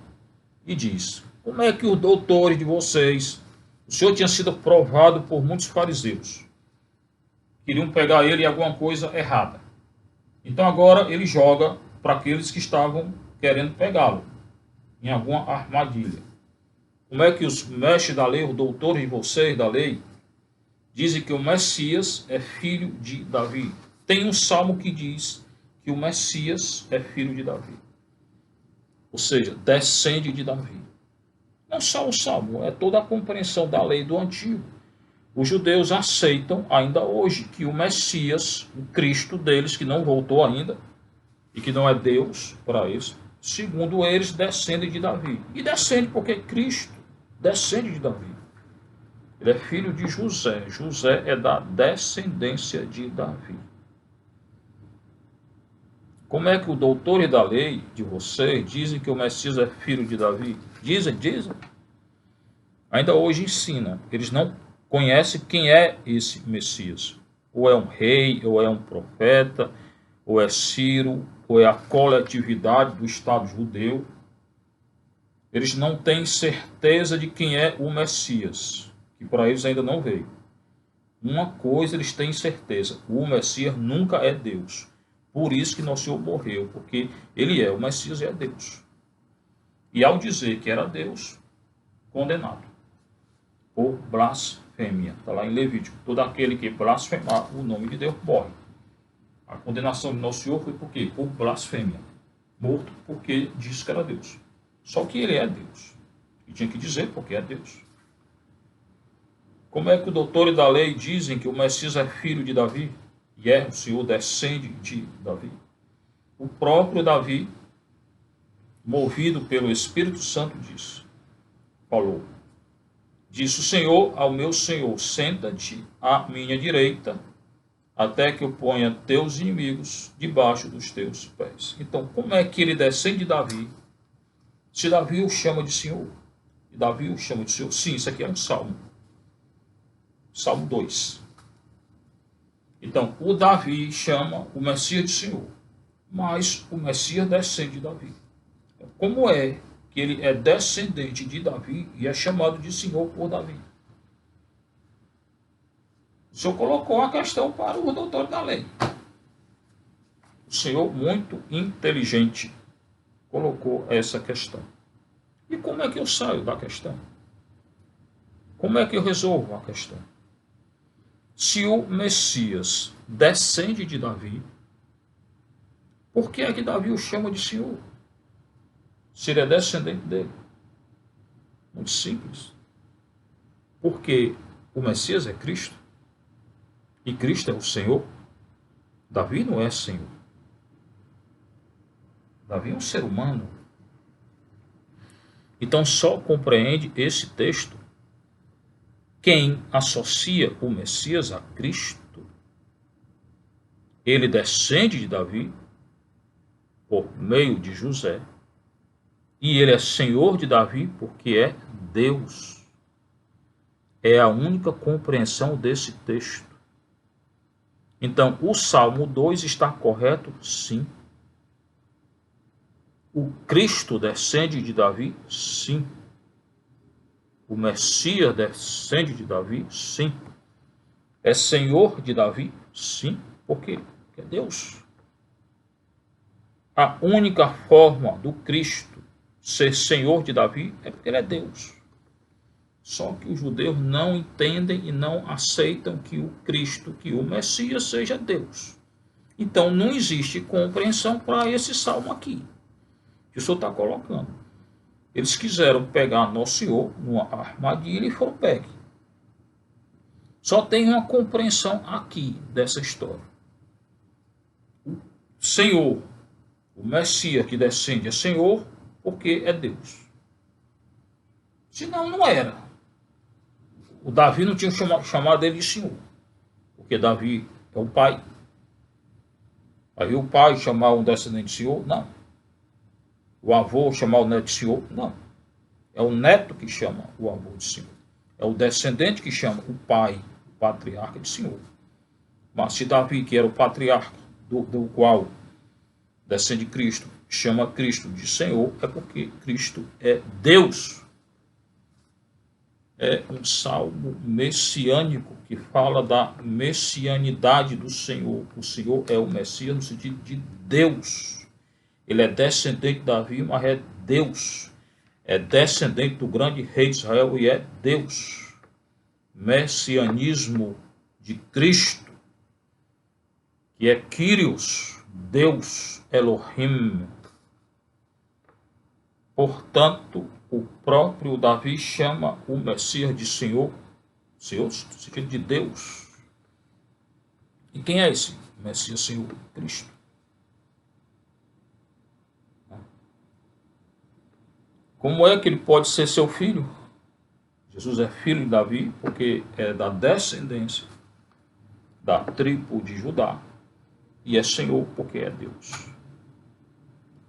C: e diz: como é que os doutores de vocês, o Senhor tinha sido provado por muitos fariseus, queriam pegar ele em alguma coisa errada. Então agora ele joga para aqueles que estavam querendo pegá-lo em alguma armadilha. Como é que os mestres da lei, os doutores de vocês da lei, dizem que o Messias é filho de Davi? Tem um salmo que diz que o Messias é filho de Davi. Ou seja, descende de Davi. Não só o salmo, é toda a compreensão da lei do Antigo. Os judeus aceitam ainda hoje que o Messias, o Cristo deles, que não voltou ainda, e que não é Deus para eles, segundo eles, descende de Davi. E descende porque Cristo descende de Davi. Ele é filho de José. José é da descendência de Davi. Como é que os doutores da lei de vocês dizem que o Messias é filho de Davi? Dizem. Ainda hoje ensina. Eles não conhecem quem é esse Messias. Ou é um rei, ou é um profeta, ou é Ciro, ou é a coletividade do Estado judeu. Eles não têm certeza de quem é o Messias, que para eles ainda não veio. Uma coisa eles têm certeza: o Messias nunca é Deus. Por isso que nosso Senhor morreu, porque ele é o Messias e é Deus. E ao dizer que era Deus, condenado por blasfêmia. blasfêmia. Está lá em Levítico. Todo aquele que blasfemar o nome de Deus morre. A condenação de Nosso Senhor foi por quê? Por blasfêmia. Morto porque disse que era Deus. Só que ele é Deus. E tinha que dizer porque é Deus. Como é que os doutores da lei dizem que o Messias é filho de Davi? E o Senhor descende de Davi? O próprio Davi, movido pelo Espírito Santo, falou. Disse o Senhor ao meu Senhor, senta-te à minha direita, até que eu ponha teus inimigos debaixo dos teus pés. Então, como é que ele descende de Davi, se Davi o chama de Senhor? E Davi o chama de Senhor? Sim, isso aqui é um salmo. Salmo 2. Então, o Davi chama o Messias de Senhor, mas o Messias descende de Davi. Como é que ele é descendente de Davi e é chamado de Senhor por Davi? O Senhor colocou a questão para o doutor da lei. O Senhor, muito inteligente, colocou essa questão. E como é que eu saio da questão? Como é que eu resolvo a questão? Se o Messias descende de Davi, por que é que Davi o chama de Senhor? Se ele é descendente dele. Muito simples. Porque o Messias é Cristo. E Cristo é o Senhor. Davi não é Senhor. Davi é um ser humano. Então só compreende esse texto quem associa o Messias a Cristo. Ele descende de Davi por meio de José. E ele é Senhor de Davi porque é Deus. É a única compreensão desse texto. Então, o Salmo 2 está correto? Sim. O Cristo descende de Davi? Sim. O Messias descende de Davi? Sim. É Senhor de Davi? Sim. Por quê? Porque é Deus. A única forma do Cristo ser Senhor de Davi é porque ele é Deus. Só que os judeus não entendem e não aceitam que o Cristo, que o Messias seja Deus. Então não existe compreensão para esse salmo aqui, que o Senhor está colocando. Eles quiseram pegar Nosso Senhor numa armadilha e foram pegos. Só tem uma compreensão aqui dessa história. O Senhor, o Messias que descende é Senhor porque é Deus. Senão não era. O Davi não tinha chamado ele de Senhor, porque Davi é o pai. Aí o pai chamar um descendente de Senhor? Não. O avô chamar o neto de Senhor? Não. É o neto que chama o avô de Senhor. É o descendente que chama o pai, o patriarca de Senhor. Mas se Davi, que era o patriarca do qual descende Cristo, chama Cristo de Senhor, é porque Cristo é Deus. É um salmo messiânico que fala da messianidade do Senhor. O Senhor é o Messias no sentido de Deus. Ele é descendente de Davi, mas é Deus. É descendente do grande rei de Israel e é Deus. Messianismo de Cristo, que é Kyrios, Deus, Elohim. Portanto, o próprio Davi chama o Messias de Senhor, Senhor no sentido de Deus. E quem é esse Messias Senhor? Cristo. Como é que ele pode ser seu filho? Jesus é filho de Davi porque é da descendência da tribo de Judá. E é Senhor porque é Deus.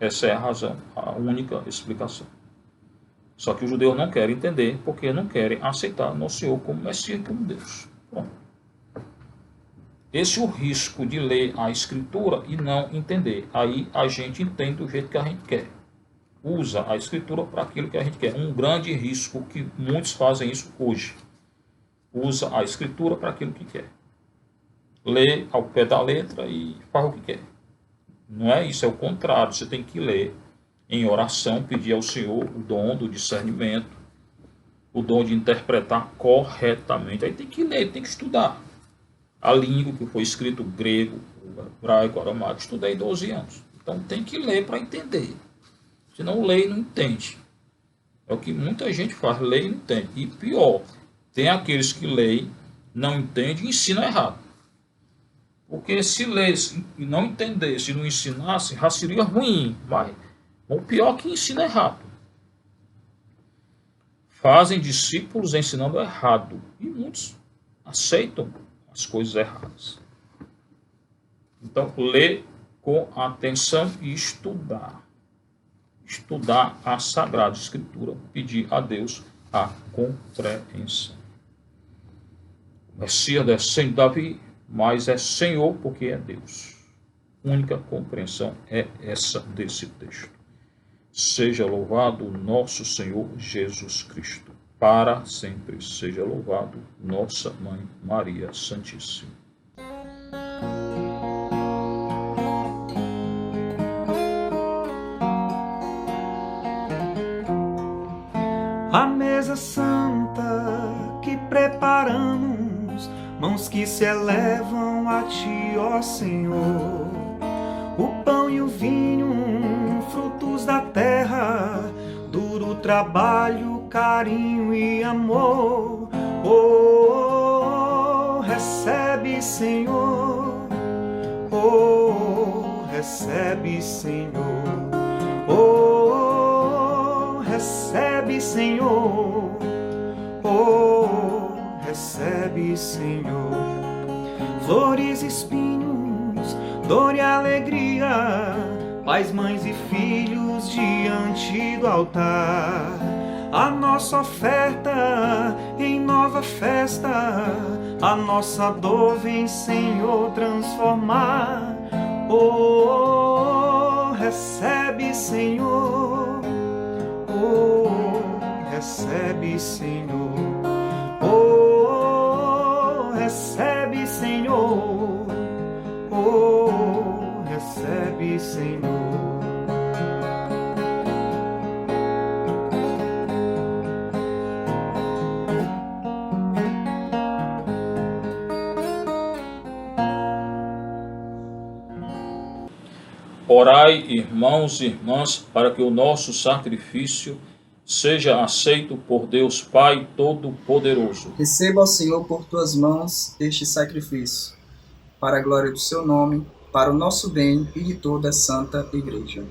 C: Essa é a razão, a única explicação. Só que os judeus não querem entender porque não querem aceitar Nosso Senhor como Messias, como Deus. Bom, esse é o risco de ler a Escritura e não entender. Aí a gente entende do jeito que a gente quer. Usa a Escritura para aquilo que a gente quer. Um grande risco que muitos fazem isso hoje. Usa a Escritura para aquilo que quer. Lê ao pé da letra e faz o que quer. Não é isso, é o contrário. Você tem que ler em oração, pedir ao Senhor o dom do discernimento o dom de interpretar corretamente. Aí tem que ler, tem que estudar a língua que foi escrito grego, hebraico, aramaico. Estudei 12 anos. Então tem que ler para entender. Se não lê e não entende. É o que muita gente faz, lê e não entende. E pior, tem aqueles que leem, não entendem e ensinam errado. Porque se lesse e não entendesse e não ensinasse, já seria ruim. Mas o pior é que ensina errado. Fazem discípulos ensinando errado. E muitos aceitam as coisas erradas. Então, ler com atenção e estudar. Estudar a Sagrada Escritura. Pedir a Deus a compreensão. O Messias descende de Davi, mas é Senhor porque é Deus. A única compreensão é essa desse texto. Seja louvado nosso Senhor Jesus Cristo. Para sempre seja louvado nossa Mãe Maria Santíssima.
B: A mesa santa que preparamos, mãos que se elevam a ti, ó Senhor. O pão e o vinho, frutos da terra, duro trabalho, carinho e amor. Oh, recebe, Senhor. Oh, recebe, Senhor. Oh, recebe, Senhor. Oh, recebe, Senhor. Flores, espinhos, dor e alegria, pais, mães e filhos diante do altar. A nossa oferta em nova festa, a nossa dor vem, Senhor, transformar. Oh, recebe, Senhor. Oh, recebe, Senhor. Oh, recebe, Senhor. Oh, recebe, Senhor.
C: Orai, irmãos e irmãs, para que o nosso sacrifício seja aceito por Deus Pai Todo-Poderoso.
A: Receba, ó Senhor, por tuas mãos este sacrifício, para a glória do seu nome, para o nosso bem e de toda a Santa Igreja.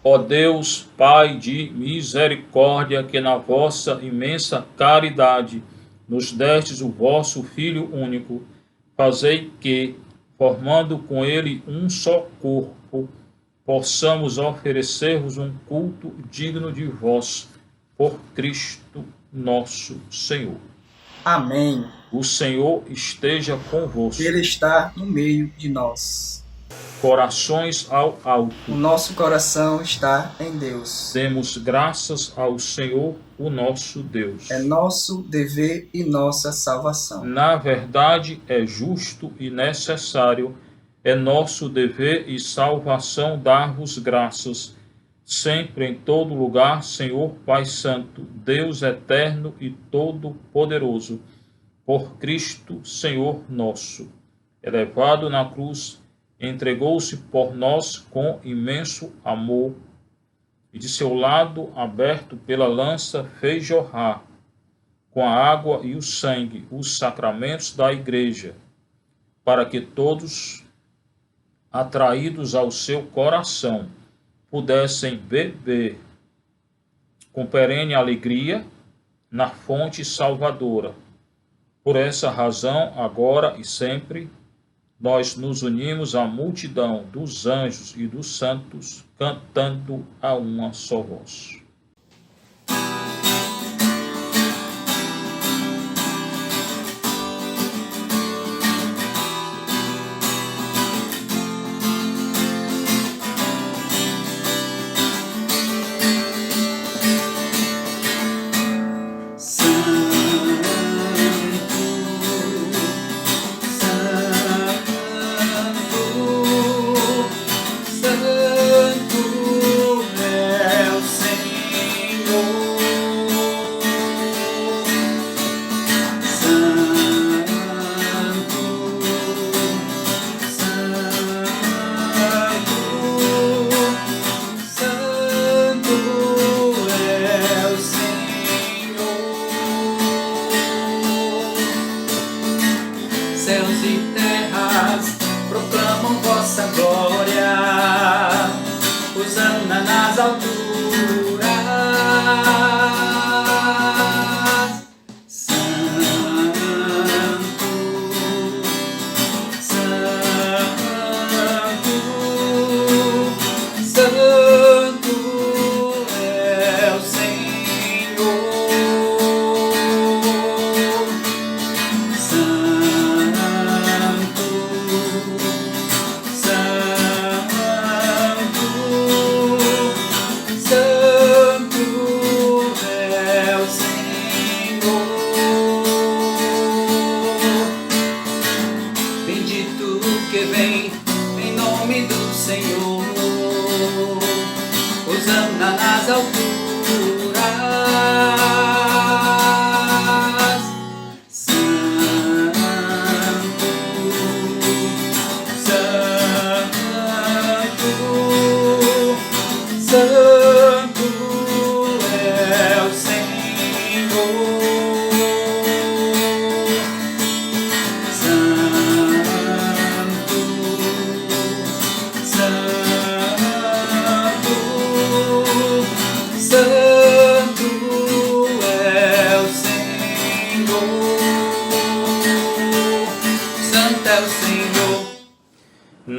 C: Ó Deus, Pai de misericórdia, que na vossa imensa caridade nos destes o vosso Filho único, fazei que, formando com ele um só corpo, possamos oferecer-vos um culto digno de vós, por Cristo nosso Senhor.
A: Amém.
C: O Senhor esteja convosco.
A: Ele está no meio de nós.
C: Corações ao alto.
A: O nosso coração está em Deus.
C: Demos graças ao Senhor, o nosso Deus.
A: É nosso dever e nossa salvação.
C: Na verdade, é justo e necessário, é nosso dever e salvação dar-vos graças, sempre em todo lugar, Senhor Pai Santo, Deus eterno e todo-poderoso, por Cristo, Senhor nosso. Elevado na cruz, entregou-se por nós com imenso amor, e de seu lado, aberto pela lança, fez jorrar, com a água e o sangue, os sacramentos da Igreja, para que todos, atraídos ao seu coração, pudessem beber com perene alegria na fonte salvadora. Por essa razão, agora e sempre, nós nos unimos à multidão dos anjos e dos santos, cantando a uma só voz.
B: Santo é o Senhor.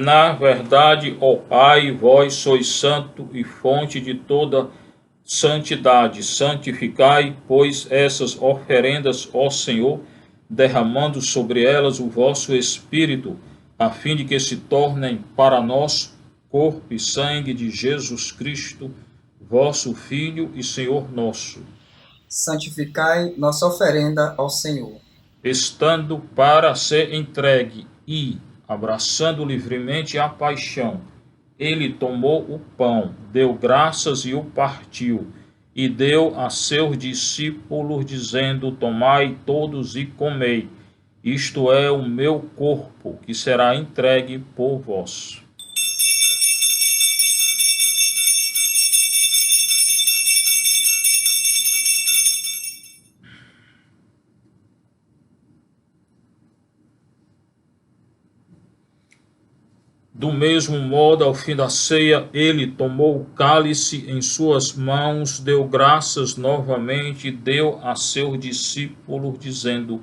C: Na verdade, ó Pai, vós sois santo e fonte de toda santidade. Santificai, pois, essas oferendas, ó Senhor, derramando sobre elas o vosso Espírito, a fim de que se tornem para nós corpo e sangue de Jesus Cristo, vosso Filho e Senhor nosso,
A: Santificai nossa oferenda ao Senhor.
C: estando para ser entregue e, abraçando livremente a paixão, ele tomou o pão, deu graças e o partiu, e deu a seus discípulos, dizendo: Tomai todos e comei, isto é o meu corpo, que será entregue por vós. Do mesmo modo, ao fim da ceia, ele tomou o cálice em suas mãos, deu graças novamente e deu a seus discípulos, dizendo: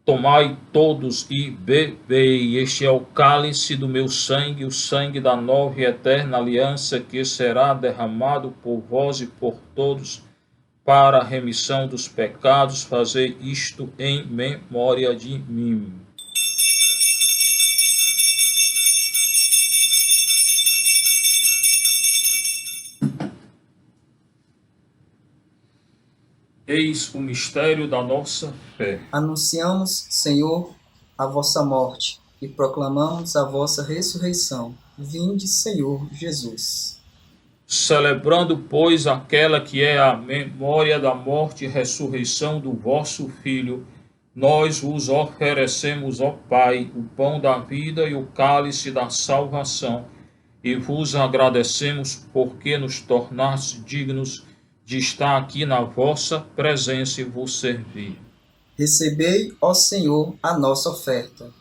C: Tomai todos e bebei, este é o cálice do meu sangue, o sangue da nova e eterna aliança, que será derramado por vós e por todos para a remissão dos pecados. Fazei isto em memória de mim. Eis o mistério da nossa fé.
A: Anunciamos, Senhor, a vossa morte e proclamamos a vossa ressurreição. Vinde, Senhor Jesus.
C: Celebrando, pois, aquela que é a memória da morte e ressurreição do vosso Filho, nós vos oferecemos, ó Pai, o pão da vida e o cálice da salvação, e vos agradecemos porque nos tornaste dignos de estar aqui na vossa presença e vos servir.
A: Recebei, ó Senhor, a nossa oferta.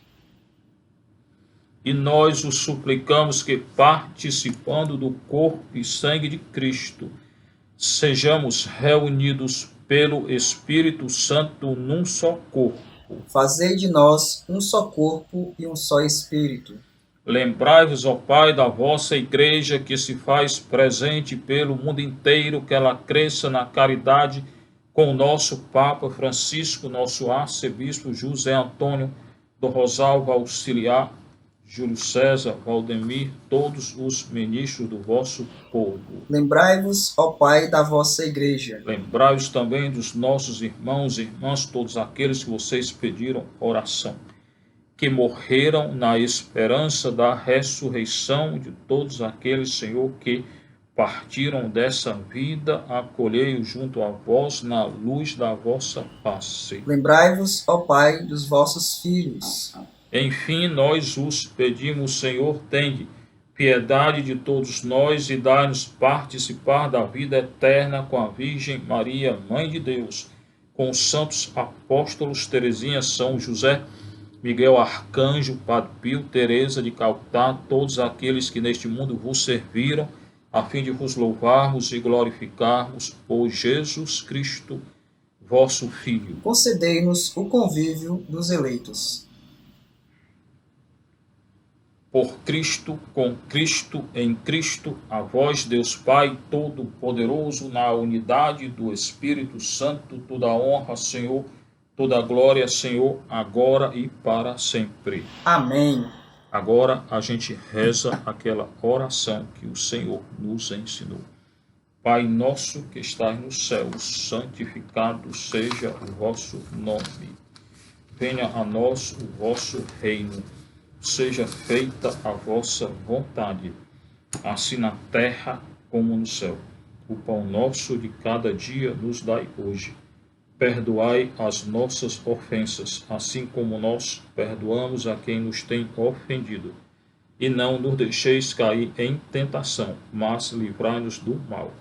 C: E nós os suplicamos que, participando do corpo e sangue de Cristo, sejamos reunidos pelo Espírito Santo num só corpo.
A: Fazei de nós um só corpo e um só Espírito.
C: Lembrai-vos, ó Pai, da vossa Igreja que se faz presente pelo mundo inteiro, que ela cresça na caridade com o nosso Papa Francisco, nosso arcebispo José Antônio do Rosalvo Auxiliar, Júlio César, Valdemir, todos os ministros do vosso povo.
A: Lembrai-vos, ó Pai, da vossa Igreja.
C: Lembrai-vos também dos nossos irmãos e irmãs, todos aqueles que vocês pediram oração, que morreram na esperança da ressurreição, de todos aqueles, Senhor, que partiram dessa vida, acolhei-os junto a vós na luz da vossa face.
A: Lembrai-vos, ó Pai, dos vossos filhos.
C: Enfim, nós os pedimos, Senhor, tende piedade de todos nós e dai-nos participar da vida eterna com a Virgem Maria, Mãe de Deus, com os santos apóstolos Teresinha, São José, Miguel Arcanjo, Padre Pio, Teresa de Calcutá, todos aqueles que neste mundo vos serviram, a fim de vos louvarmos e glorificarmos por Jesus Cristo, vosso Filho.
A: Concedei-nos o convívio dos eleitos.
C: Por Cristo, com Cristo, em Cristo, a vós, Deus Pai Todo-Poderoso, na unidade do Espírito Santo, toda a honra, Senhor, toda a glória, Senhor, agora e para sempre.
A: Amém.
C: Agora a gente reza aquela oração que o Senhor nos ensinou. Pai nosso que estás nos céus, santificado seja o vosso nome. Venha a nós o vosso reino. Seja feita a vossa vontade, assim na terra como no céu. O pão nosso de cada dia nos dai hoje. Perdoai as nossas ofensas, assim como nós perdoamos a quem nos tem ofendido. E não nos deixeis cair em tentação, mas livrai-nos do mal.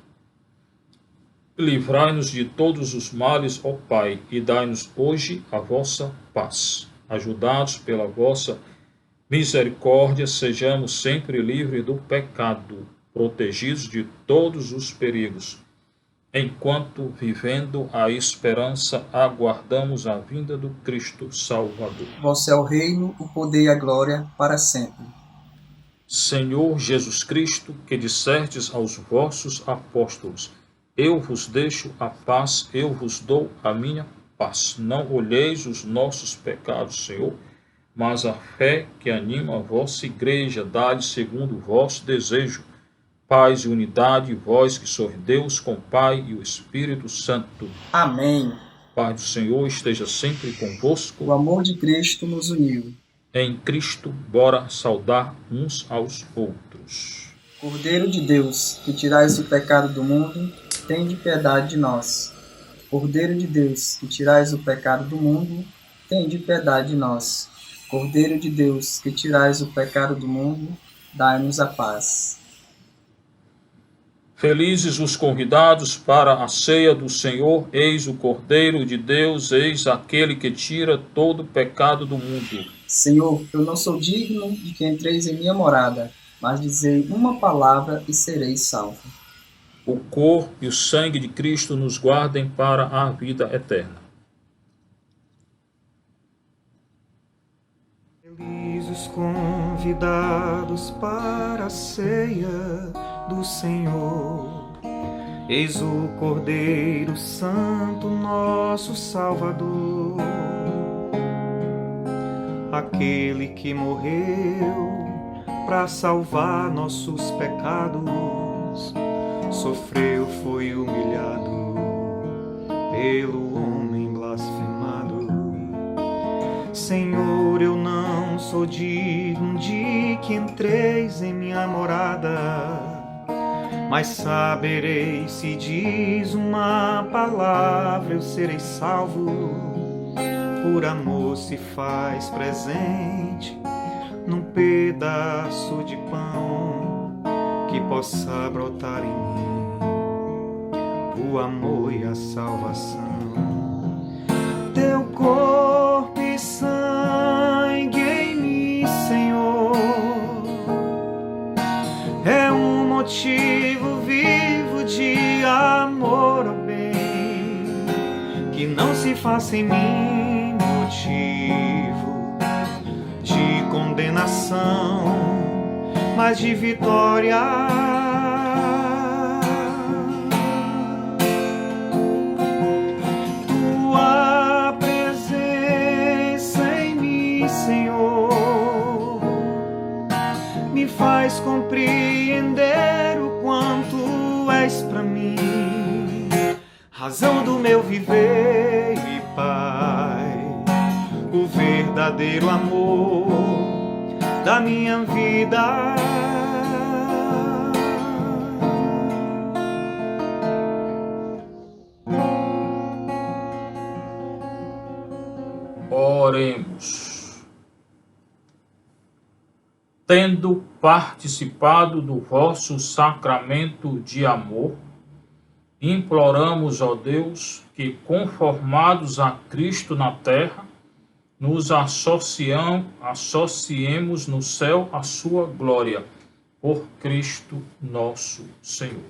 C: Livrai-nos de todos os males, ó Pai, e dai-nos hoje a vossa paz. Ajudados pela vossa misericórdia, sejamos sempre livres do pecado, protegidos de todos os perigos, enquanto, vivendo a esperança, aguardamos a vinda do Cristo Salvador.
A: Vosso é o reino, o poder e a glória para sempre.
C: Senhor Jesus Cristo, que dissertes aos vossos apóstolos, eu vos deixo a paz, eu vos dou a minha paz. Não olheis os nossos pecados, Senhor, mas a fé que anima a vossa igreja, dai segundo o vosso desejo, paz e unidade, vós que sois Deus com o Pai e o Espírito Santo.
A: Amém.
C: Pai do Senhor esteja sempre convosco.
A: O amor de Cristo nos uniu.
C: Em Cristo, bora saudar uns aos outros.
A: Cordeiro de Deus, que tirais o pecado do mundo, tende piedade de nós. Cordeiro de Deus, que tirais o pecado do mundo, tende piedade de nós. Cordeiro de Deus, que tirais o pecado do mundo, dai-nos a paz.
C: Felizes os convidados para a ceia do Senhor, eis o Cordeiro de Deus, eis aquele que tira todo o pecado do mundo.
A: Senhor, eu não sou digno de que entreis em minha morada, mas dizei uma palavra e serei salvo.
C: O corpo e o sangue de Cristo nos guardem para a vida eterna.
B: Felizes os convidados para a ceia do Senhor. Eis o Cordeiro Santo, nosso Salvador, aquele que morreu para salvar nossos pecados, sofreu, foi humilhado pelo homem blasfemado. Senhor, eu não sou digno de que entreis em minha morada, mas saberei se diz uma palavra, eu serei salvo. Por amor se faz presente num pedaço de pão que possa brotar em mim o amor e a salvação. Teu corpo e sangue em mim, Senhor, é um motivo vivo de amor ao bem, que não se faça em mim motivo de condenação, mas de vitória. Tua presença em mim, Senhor, me faz compreender o quanto és para mim razão do meu viver e Pai, o verdadeiro amor da minha vida.
C: Oremos. Tendo participado do vosso sacramento de amor, imploramos, ó Deus, que, conformados a Cristo na terra, nos associemos no céu à sua glória, por Cristo nosso Senhor.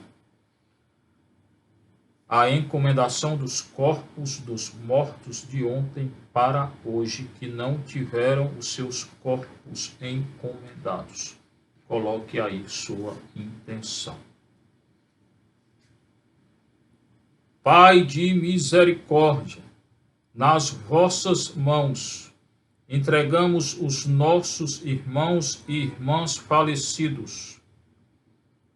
C: A encomendação dos corpos dos mortos de ontem para hoje, que não tiveram os seus corpos encomendados. Coloque aí sua intenção. Pai de misericórdia, nas vossas mãos entregamos os nossos irmãos e irmãs falecidos,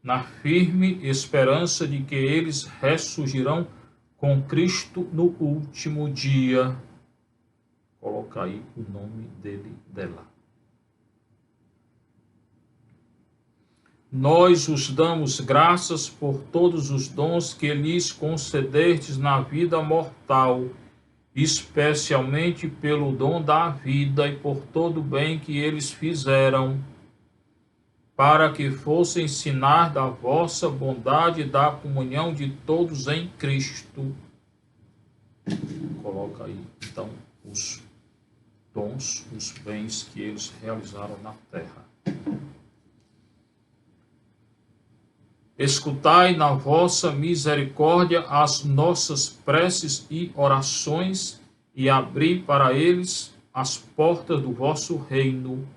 C: na firme esperança de que eles ressurgirão com Cristo no último dia. Coloca aí o nome dele, dela. Nós os damos graças por todos os dons que lhes concedestes na vida mortal, especialmente pelo dom da vida e por todo o bem que eles fizeram, para que fossem sinais da vossa bondade e da comunhão de todos em Cristo. Coloca aí, então, os dons, os bens que eles realizaram na terra. Escutai na vossa misericórdia as nossas preces e orações e abri para eles as portas do vosso reino.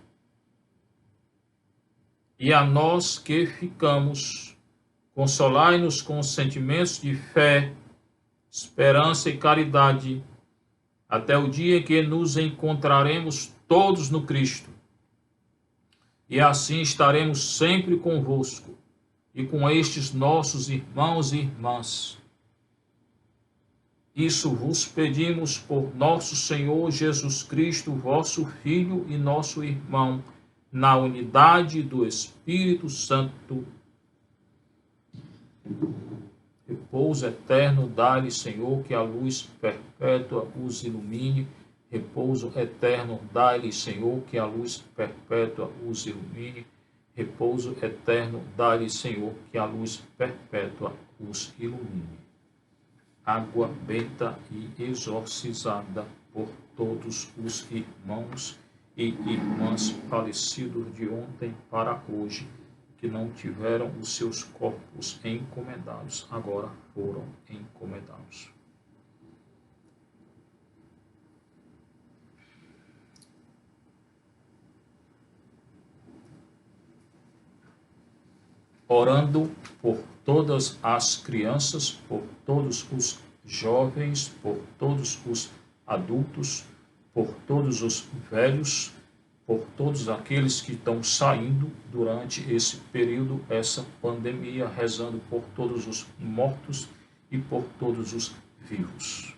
C: E a nós que ficamos, consolai-nos com os sentimentos de fé, esperança e caridade, até o dia em que nos encontraremos todos no Cristo. E assim estaremos sempre convosco e com estes nossos irmãos e irmãs. Isso vos pedimos por nosso Senhor Jesus Cristo, vosso Filho e nosso irmão, na unidade do Espírito Santo. Repouso eterno, dá-lhe, Senhor, que a luz perpétua os ilumine. Repouso eterno, dá-lhe, Senhor, que a luz perpétua os ilumine. Repouso eterno, dá-lhe, Senhor, que a luz perpétua os ilumine. Água benta e exorcizada por todos os irmãos e irmãs falecidos de ontem para hoje, que não tiveram os seus corpos encomendados, agora foram encomendados. Orando por todas as crianças, por todos os jovens, por todos os adultos, por todos os velhos, por todos aqueles que estão saindo durante esse período, essa pandemia, rezando por todos os mortos e por todos os vivos.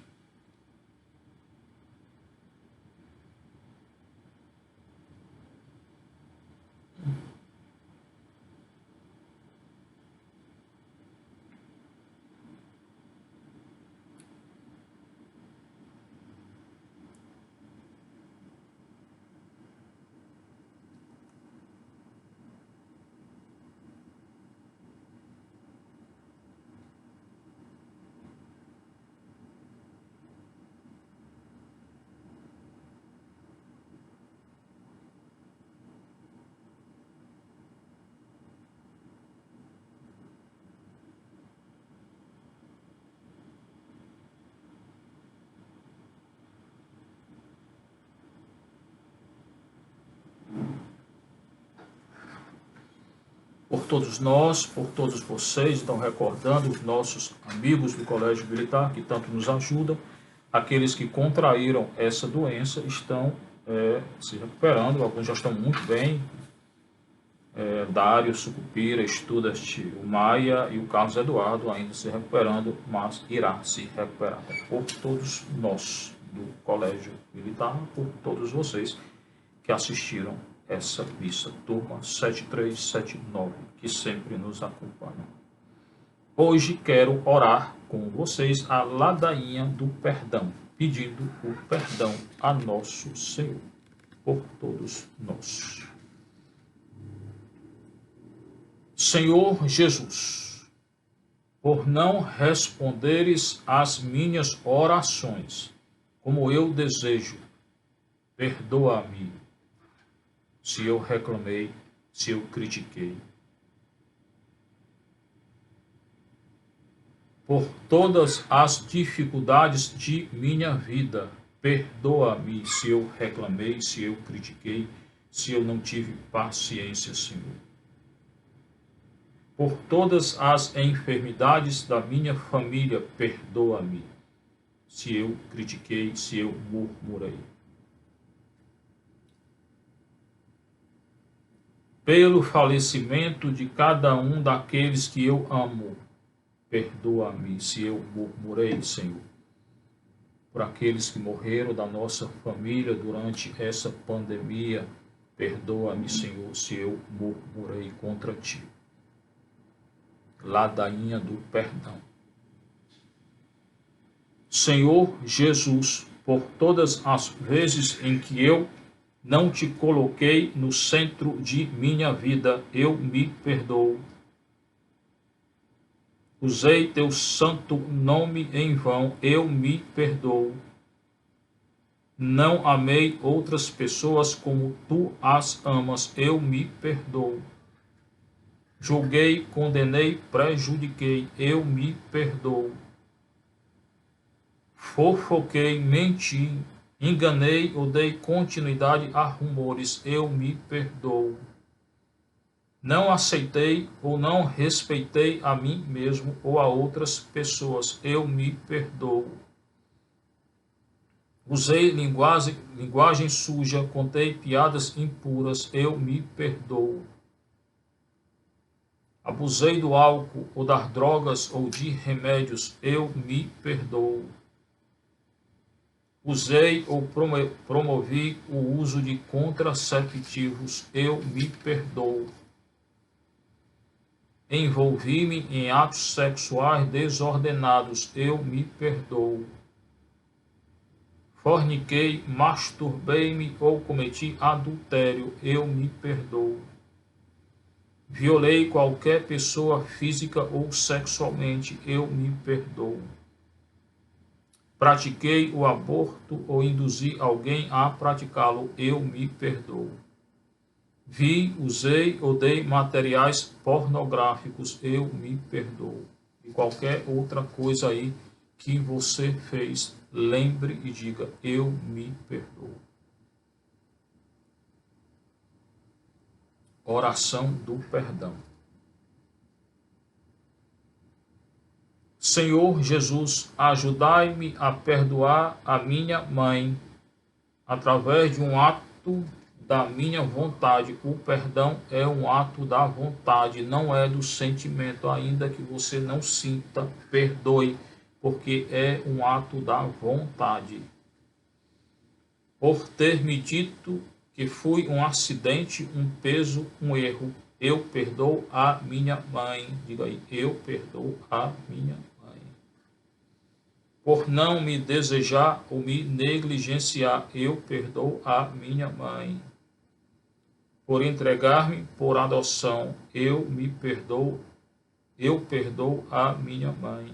C: Por todos nós, por todos vocês, estão recordando os nossos amigos do Colégio Militar que tanto nos ajudam. Aqueles que contraíram essa doença estão se recuperando, alguns já estão muito bem. Dário Sucupira, Estudas, o Maia e o Carlos Eduardo ainda se recuperando, mas irá se recuperar. Por todos nós do Colégio Militar, por todos vocês que assistiram essa missa, turma 7379, que sempre nos acompanha. Hoje quero orar com vocês a ladainha do perdão, pedindo o perdão a nosso Senhor, por todos nós. Senhor Jesus, por não responderes às minhas orações, como eu desejo, perdoa-me. Se eu reclamei, se eu critiquei. Por todas as dificuldades de minha vida, perdoa-me se eu reclamei, se eu critiquei, se eu não tive paciência, Senhor. Por todas as enfermidades da minha família, perdoa-me se eu critiquei, se eu murmurei. Pelo falecimento de cada um daqueles que eu amo, perdoa-me se eu murmurei, Senhor. Por aqueles que morreram da nossa família durante essa pandemia, perdoa-me, Senhor, se eu murmurei contra ti. Ladainha do perdão. Senhor Jesus, por todas as vezes em que eu não te coloquei no centro de minha vida, eu me perdoo. Usei teu santo nome em vão, eu me perdoo. Não amei outras pessoas como tu as amas, eu me perdoo. Julguei, condenei, prejudiquei, eu me perdoo. Fofoquei, menti, enganei ou dei continuidade a rumores, eu me perdoo. Não aceitei ou não respeitei a mim mesmo ou a outras pessoas, eu me perdoo. Usei linguagem suja, contei piadas impuras, eu me perdoo. Abusei do álcool ou das drogas ou de remédios, eu me perdoo. Usei ou promovi o uso de contraceptivos, eu me perdoo. Envolvi-me em atos sexuais desordenados, eu me perdoo. Forniquei, masturbei-me ou cometi adultério, eu me perdoo. Violei qualquer pessoa física ou sexualmente, eu me perdoo. Pratiquei o aborto ou induzi alguém a praticá-lo, eu me perdoo. Vi, usei ou dei materiais pornográficos, eu me perdoo. E qualquer outra coisa aí que você fez, lembre e diga, eu me perdoo. Oração do perdão. Senhor Jesus, ajudai-me a perdoar a minha mãe através de um ato da minha vontade. O perdão é um ato da vontade, não é do sentimento, ainda que você não sinta, perdoe, porque é um ato da vontade. Por ter me dito que fui um acidente, um peso, um erro, eu perdoo a minha mãe. Diga aí, eu perdoo a minha mãe. Por não me desejar ou me negligenciar, eu perdoo a minha mãe. Por entregar-me por adoção, eu perdoo a minha mãe.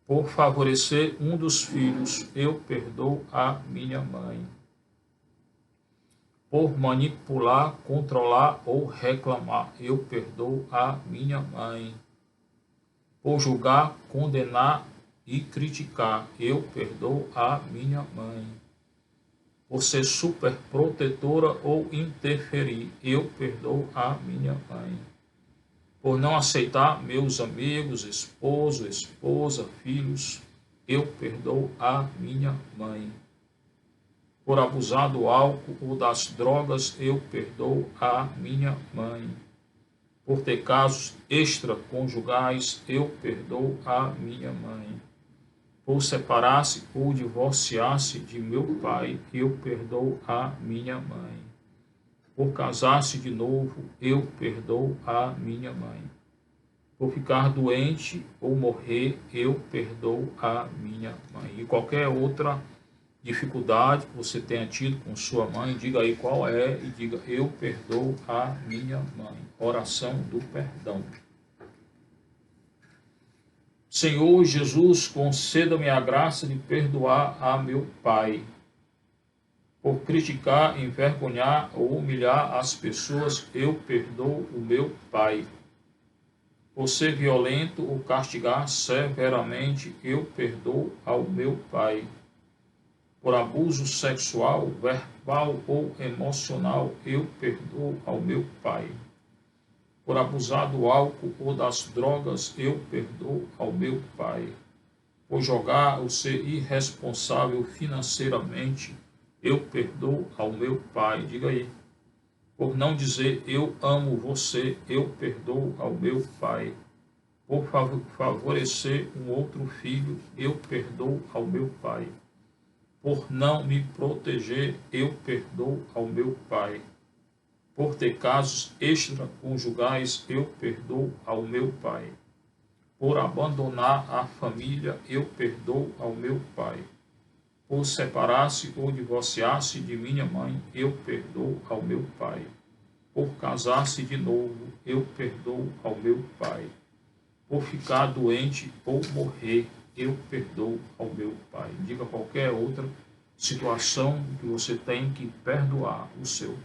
C: Por favorecer um dos filhos, eu perdoo a minha mãe. Por manipular, controlar ou reclamar, eu perdoo a minha mãe. Por julgar, condenar e criticar, eu perdoo a minha mãe. Por ser superprotetora ou interferir, eu perdoo a minha mãe. Por não aceitar meus amigos, esposo, esposa, filhos, eu perdoo a minha mãe. Por abusar do álcool ou das drogas, eu perdoo a minha mãe. Por ter casos extraconjugais, eu perdoo a minha mãe. Por separar-se ou divorciar-se de meu pai, eu perdoo a minha mãe. Por casar-se de novo, eu perdoo a minha mãe. Por ficar doente ou morrer, eu perdoo a minha mãe. E qualquer outra dificuldade que você tenha tido com sua mãe, diga aí qual é e diga, eu perdoo a minha mãe. Oração do perdão. Senhor Jesus, conceda-me a graça de perdoar a meu pai. Por criticar, envergonhar ou humilhar as pessoas, eu perdoo o meu pai. Por ser violento ou castigar severamente, eu perdoo ao meu pai. Por abuso sexual, verbal ou emocional, eu perdoo ao meu pai. Por abusar do álcool ou das drogas, eu perdoo ao meu pai. Por jogar ou ser irresponsável financeiramente, eu perdoo ao meu pai. Diga aí. Por não dizer eu amo você, eu perdoo ao meu pai. Por favorecer um outro filho, eu perdoo ao meu pai. Por não me proteger, eu perdoo ao meu pai. Por ter casos extraconjugais, eu perdoo ao meu pai. Por abandonar a família, eu perdoo ao meu pai. Por separar-se ou divorciar-se de minha mãe, eu perdoo ao meu pai. Por casar-se de novo, eu perdoo ao meu pai. Por ficar doente ou morrer, eu perdoo ao meu pai. Diga qualquer outra situação que você tem que perdoar o seu pai.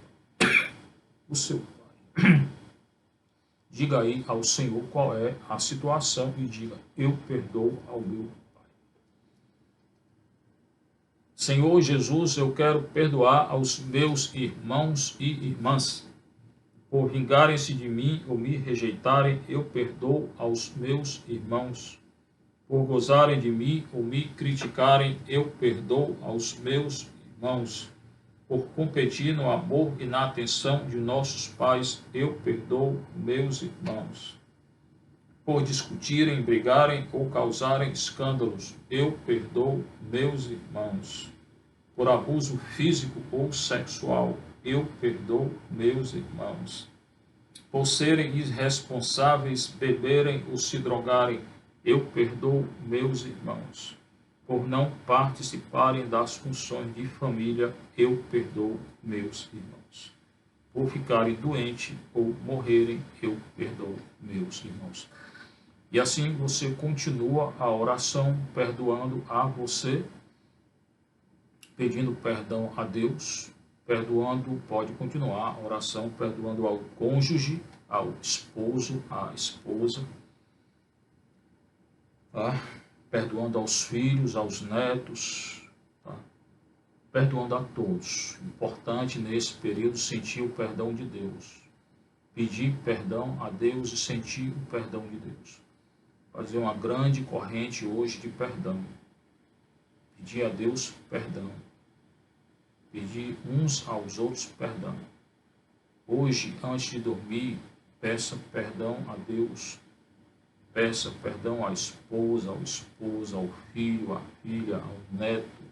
C: Diga aí ao Senhor qual é a situação e diga, eu perdoo ao meu pai. Senhor Jesus, eu quero perdoar aos meus irmãos e irmãs Por vingarem-se de mim ou me rejeitarem, eu perdoo aos meus irmãos. Por gozarem de mim ou me criticarem, eu perdoo aos meus irmãos. Por competir no amor e na atenção de nossos pais, eu perdoo meus irmãos. Por discutirem, brigarem ou causarem escândalos, eu perdoo meus irmãos. Por abuso físico ou sexual, eu perdoo meus irmãos. Por serem irresponsáveis, beberem ou se drogarem, eu perdoo meus irmãos. Por não participarem das funções de família, eu perdoo meus irmãos. Por ficarem doentes ou morrerem, eu perdoo meus irmãos. E assim você continua a oração perdoando a você, pedindo perdão a Deus, perdoando, pode continuar a oração perdoando ao cônjuge, ao esposo, à esposa, tá? Perdoando aos filhos, aos netos, tá? Perdoando a todos. Importante nesse período sentir o perdão de Deus. Pedir perdão a Deus e sentir o perdão de Deus. Fazer uma grande corrente hoje de perdão. Pedir a Deus perdão. Pedir uns aos outros perdão. Hoje, antes de dormir, peça perdão a Deus. Peça perdão à esposa, ao esposo, ao filho, à filha, ao neto,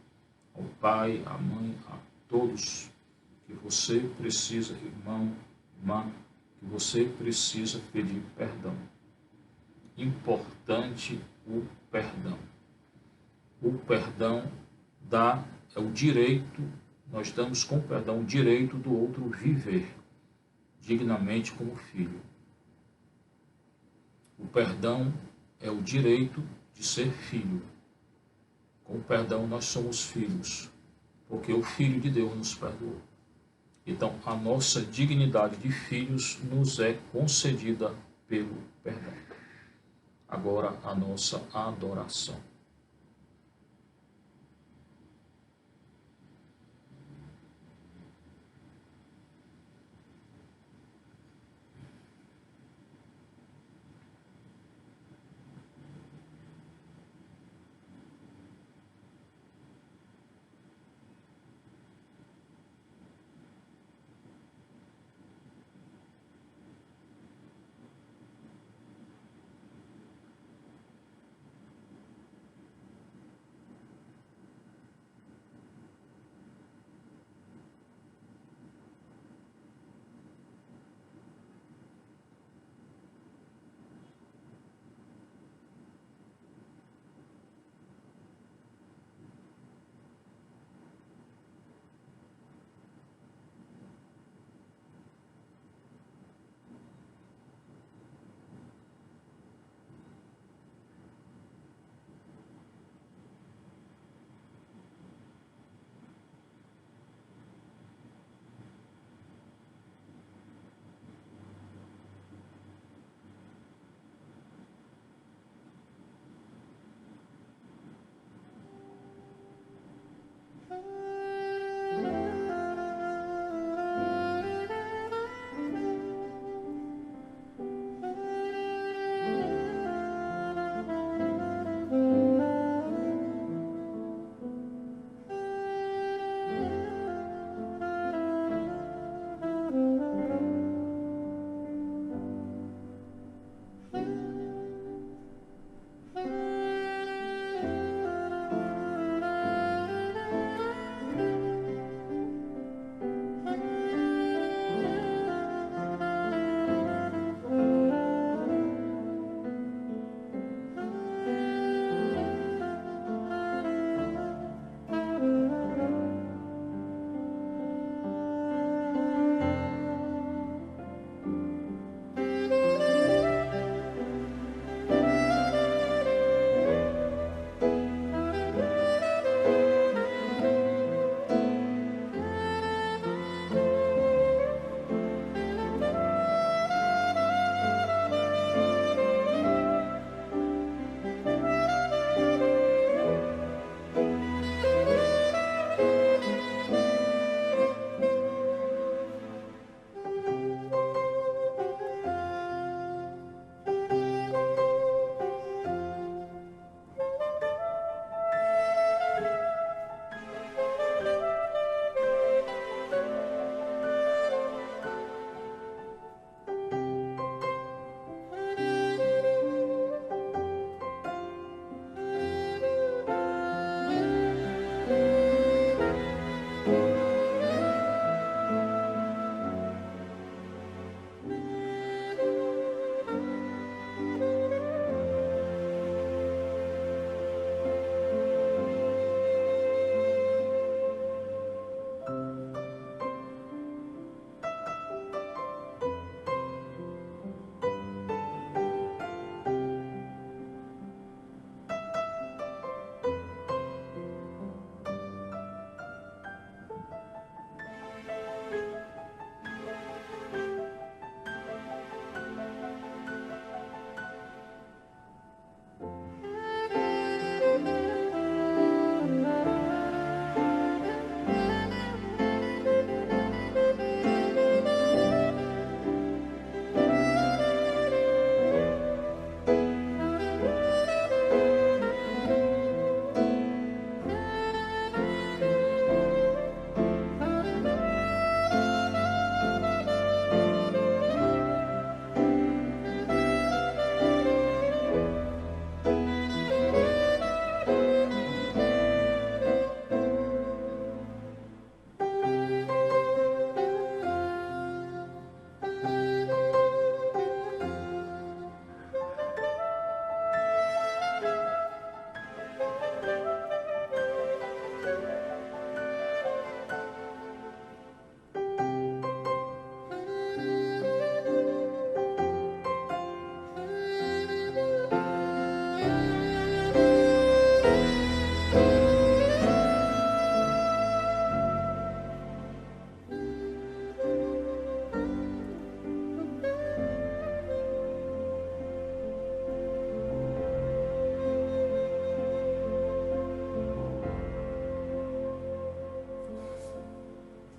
C: ao pai, à mãe, a todos que você precisa, irmão, irmã, que você precisa pedir perdão. Importante o perdão. O perdão é o direito, nós damos com perdão o direito do outro viver dignamente como filho. O perdão é o direito de ser filho. Com o perdão nós somos filhos, porque o Filho de Deus nos perdoou. Então a nossa dignidade de filhos nos é concedida pelo perdão. Agora a nossa adoração.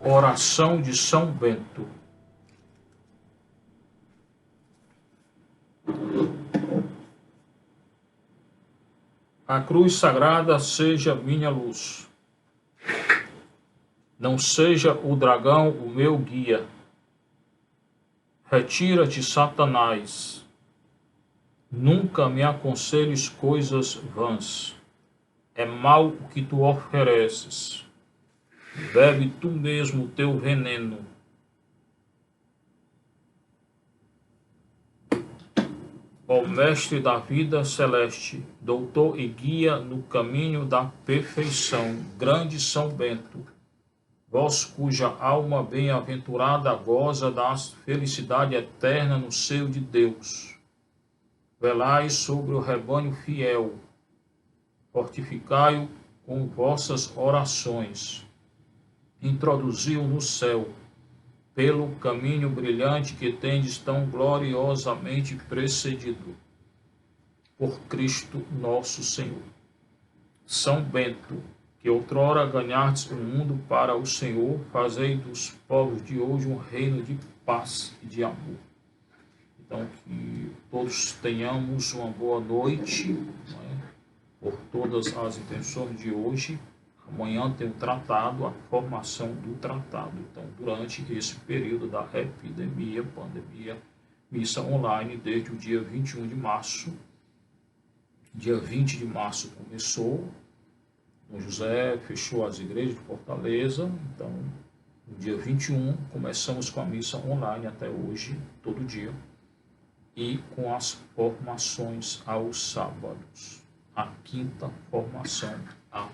C: Oração de São Bento. A cruz sagrada seja minha luz. Não seja o dragão o meu guia. Retira-te, Satanás. Nunca me aconselhes coisas vãs. É mal o que tu ofereces. Bebe tu mesmo o teu veneno. Ó Mestre da vida celeste, doutor e guia no caminho da perfeição, grande São Bento, vós cuja alma bem-aventurada goza da felicidade eterna no seio de Deus, velai sobre o rebanho fiel, fortificai-o com vossas orações, introduzi-o no céu, pelo caminho brilhante que tendes tão gloriosamente precedido. Por Cristo nosso Senhor. São Bento, que outrora ganhastes o mundo para o Senhor, fazei dos povos de hoje um reino de paz e de amor. Então, que todos tenhamos uma boa noite, por todas as intenções de hoje. Amanhã tem o tratado, a formação do tratado. Então, durante esse período da epidemia, pandemia, missa online desde o dia 21 de março. Dia 20 de março começou. Dom José fechou as igrejas de Fortaleza. Então, no dia 21, começamos com a missa online até hoje, todo dia. E com as formações aos sábados. A quinta formação amanhã.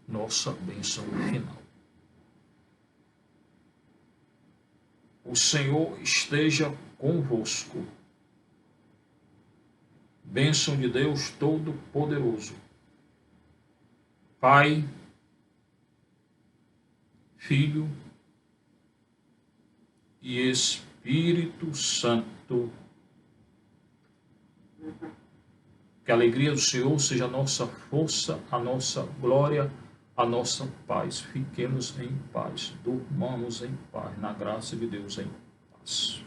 C: Nossa bênção final. O Senhor esteja convosco. Bênção de Deus Todo-Poderoso, Pai, Filho e Espírito Santo. Que a alegria do Senhor seja a nossa força, a nossa glória, a nossa paz. Fiquemos em paz, durmamos em paz, na graça de Deus em paz.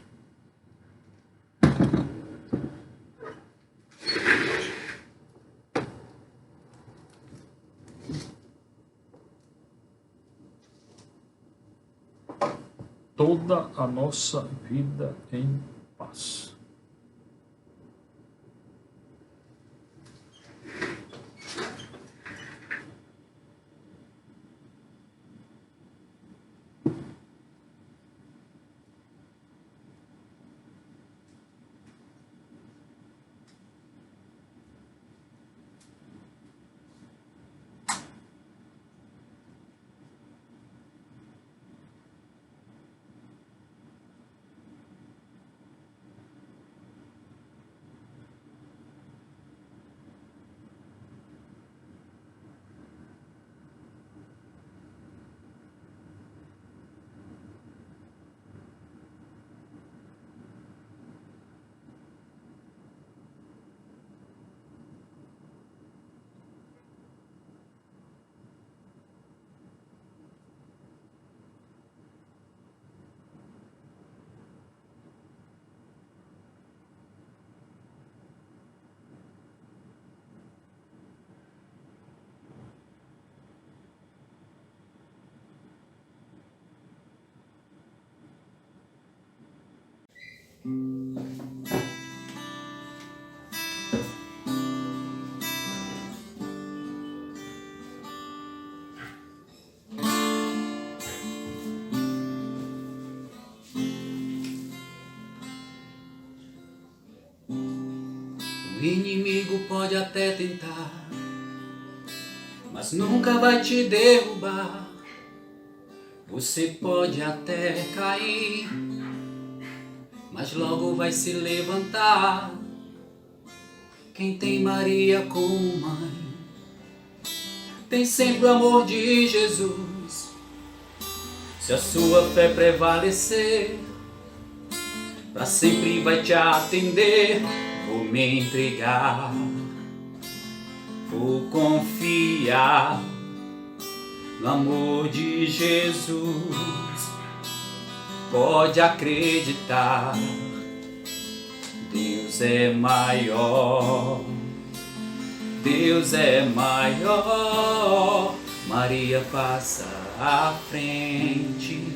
C: Toda a nossa vida em paz.
D: O inimigo pode até tentar, mas nunca vai te derrubar. Você pode até cair, mas logo vai se levantar. Quem tem Maria como mãe, tem sempre o amor de Jesus. Se a sua fé prevalecer, pra sempre vai te atender. Vou me entregar, vou confiar, no amor de Jesus. Pode acreditar, Deus é maior, Deus é maior. Maria passa à frente,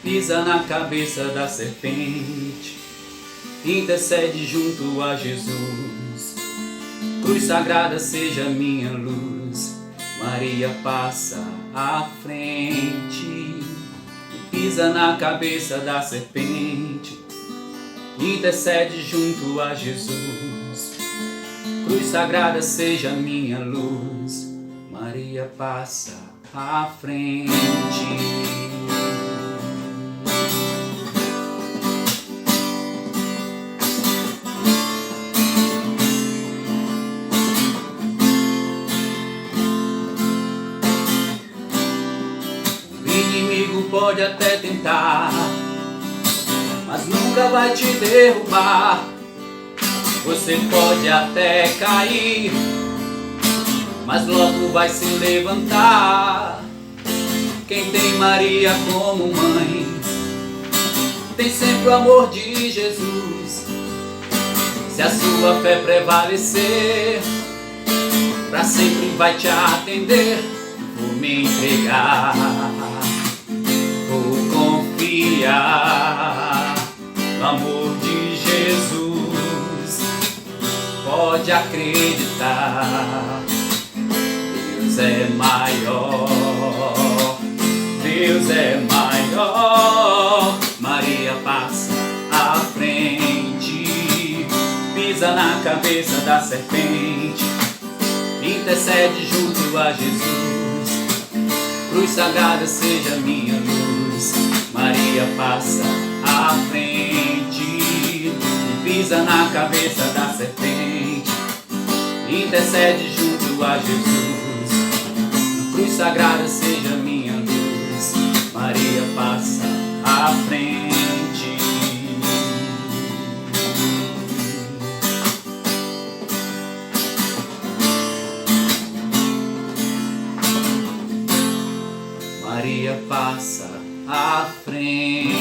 D: pisa na cabeça da serpente, intercede junto a Jesus. Cruz sagrada seja minha luz. Maria passa à frente, pisa na cabeça da serpente, intercede junto a Jesus. Cruz sagrada seja minha luz. Maria passa à frente. O inimigo pode até tentar, mas nunca vai te derrubar. Você pode até cair, mas logo vai se levantar. Quem tem Maria como mãe, tem sempre o amor de Jesus. Se a sua fé prevalecer, pra sempre vai te atender. Vou me entregar, vou confiar no amor de Jesus. Pode acreditar, Deus é maior, Deus é maior. Maria passa à frente, pisa na cabeça da serpente, intercede junto a Jesus. Cruz sagrada seja minha luz. Maria passa à frente, pisa na cabeça da serpente, intercede junto a Jesus. Cruz sagrada seja minha luz. Maria passa à frente. Maria passa à frente.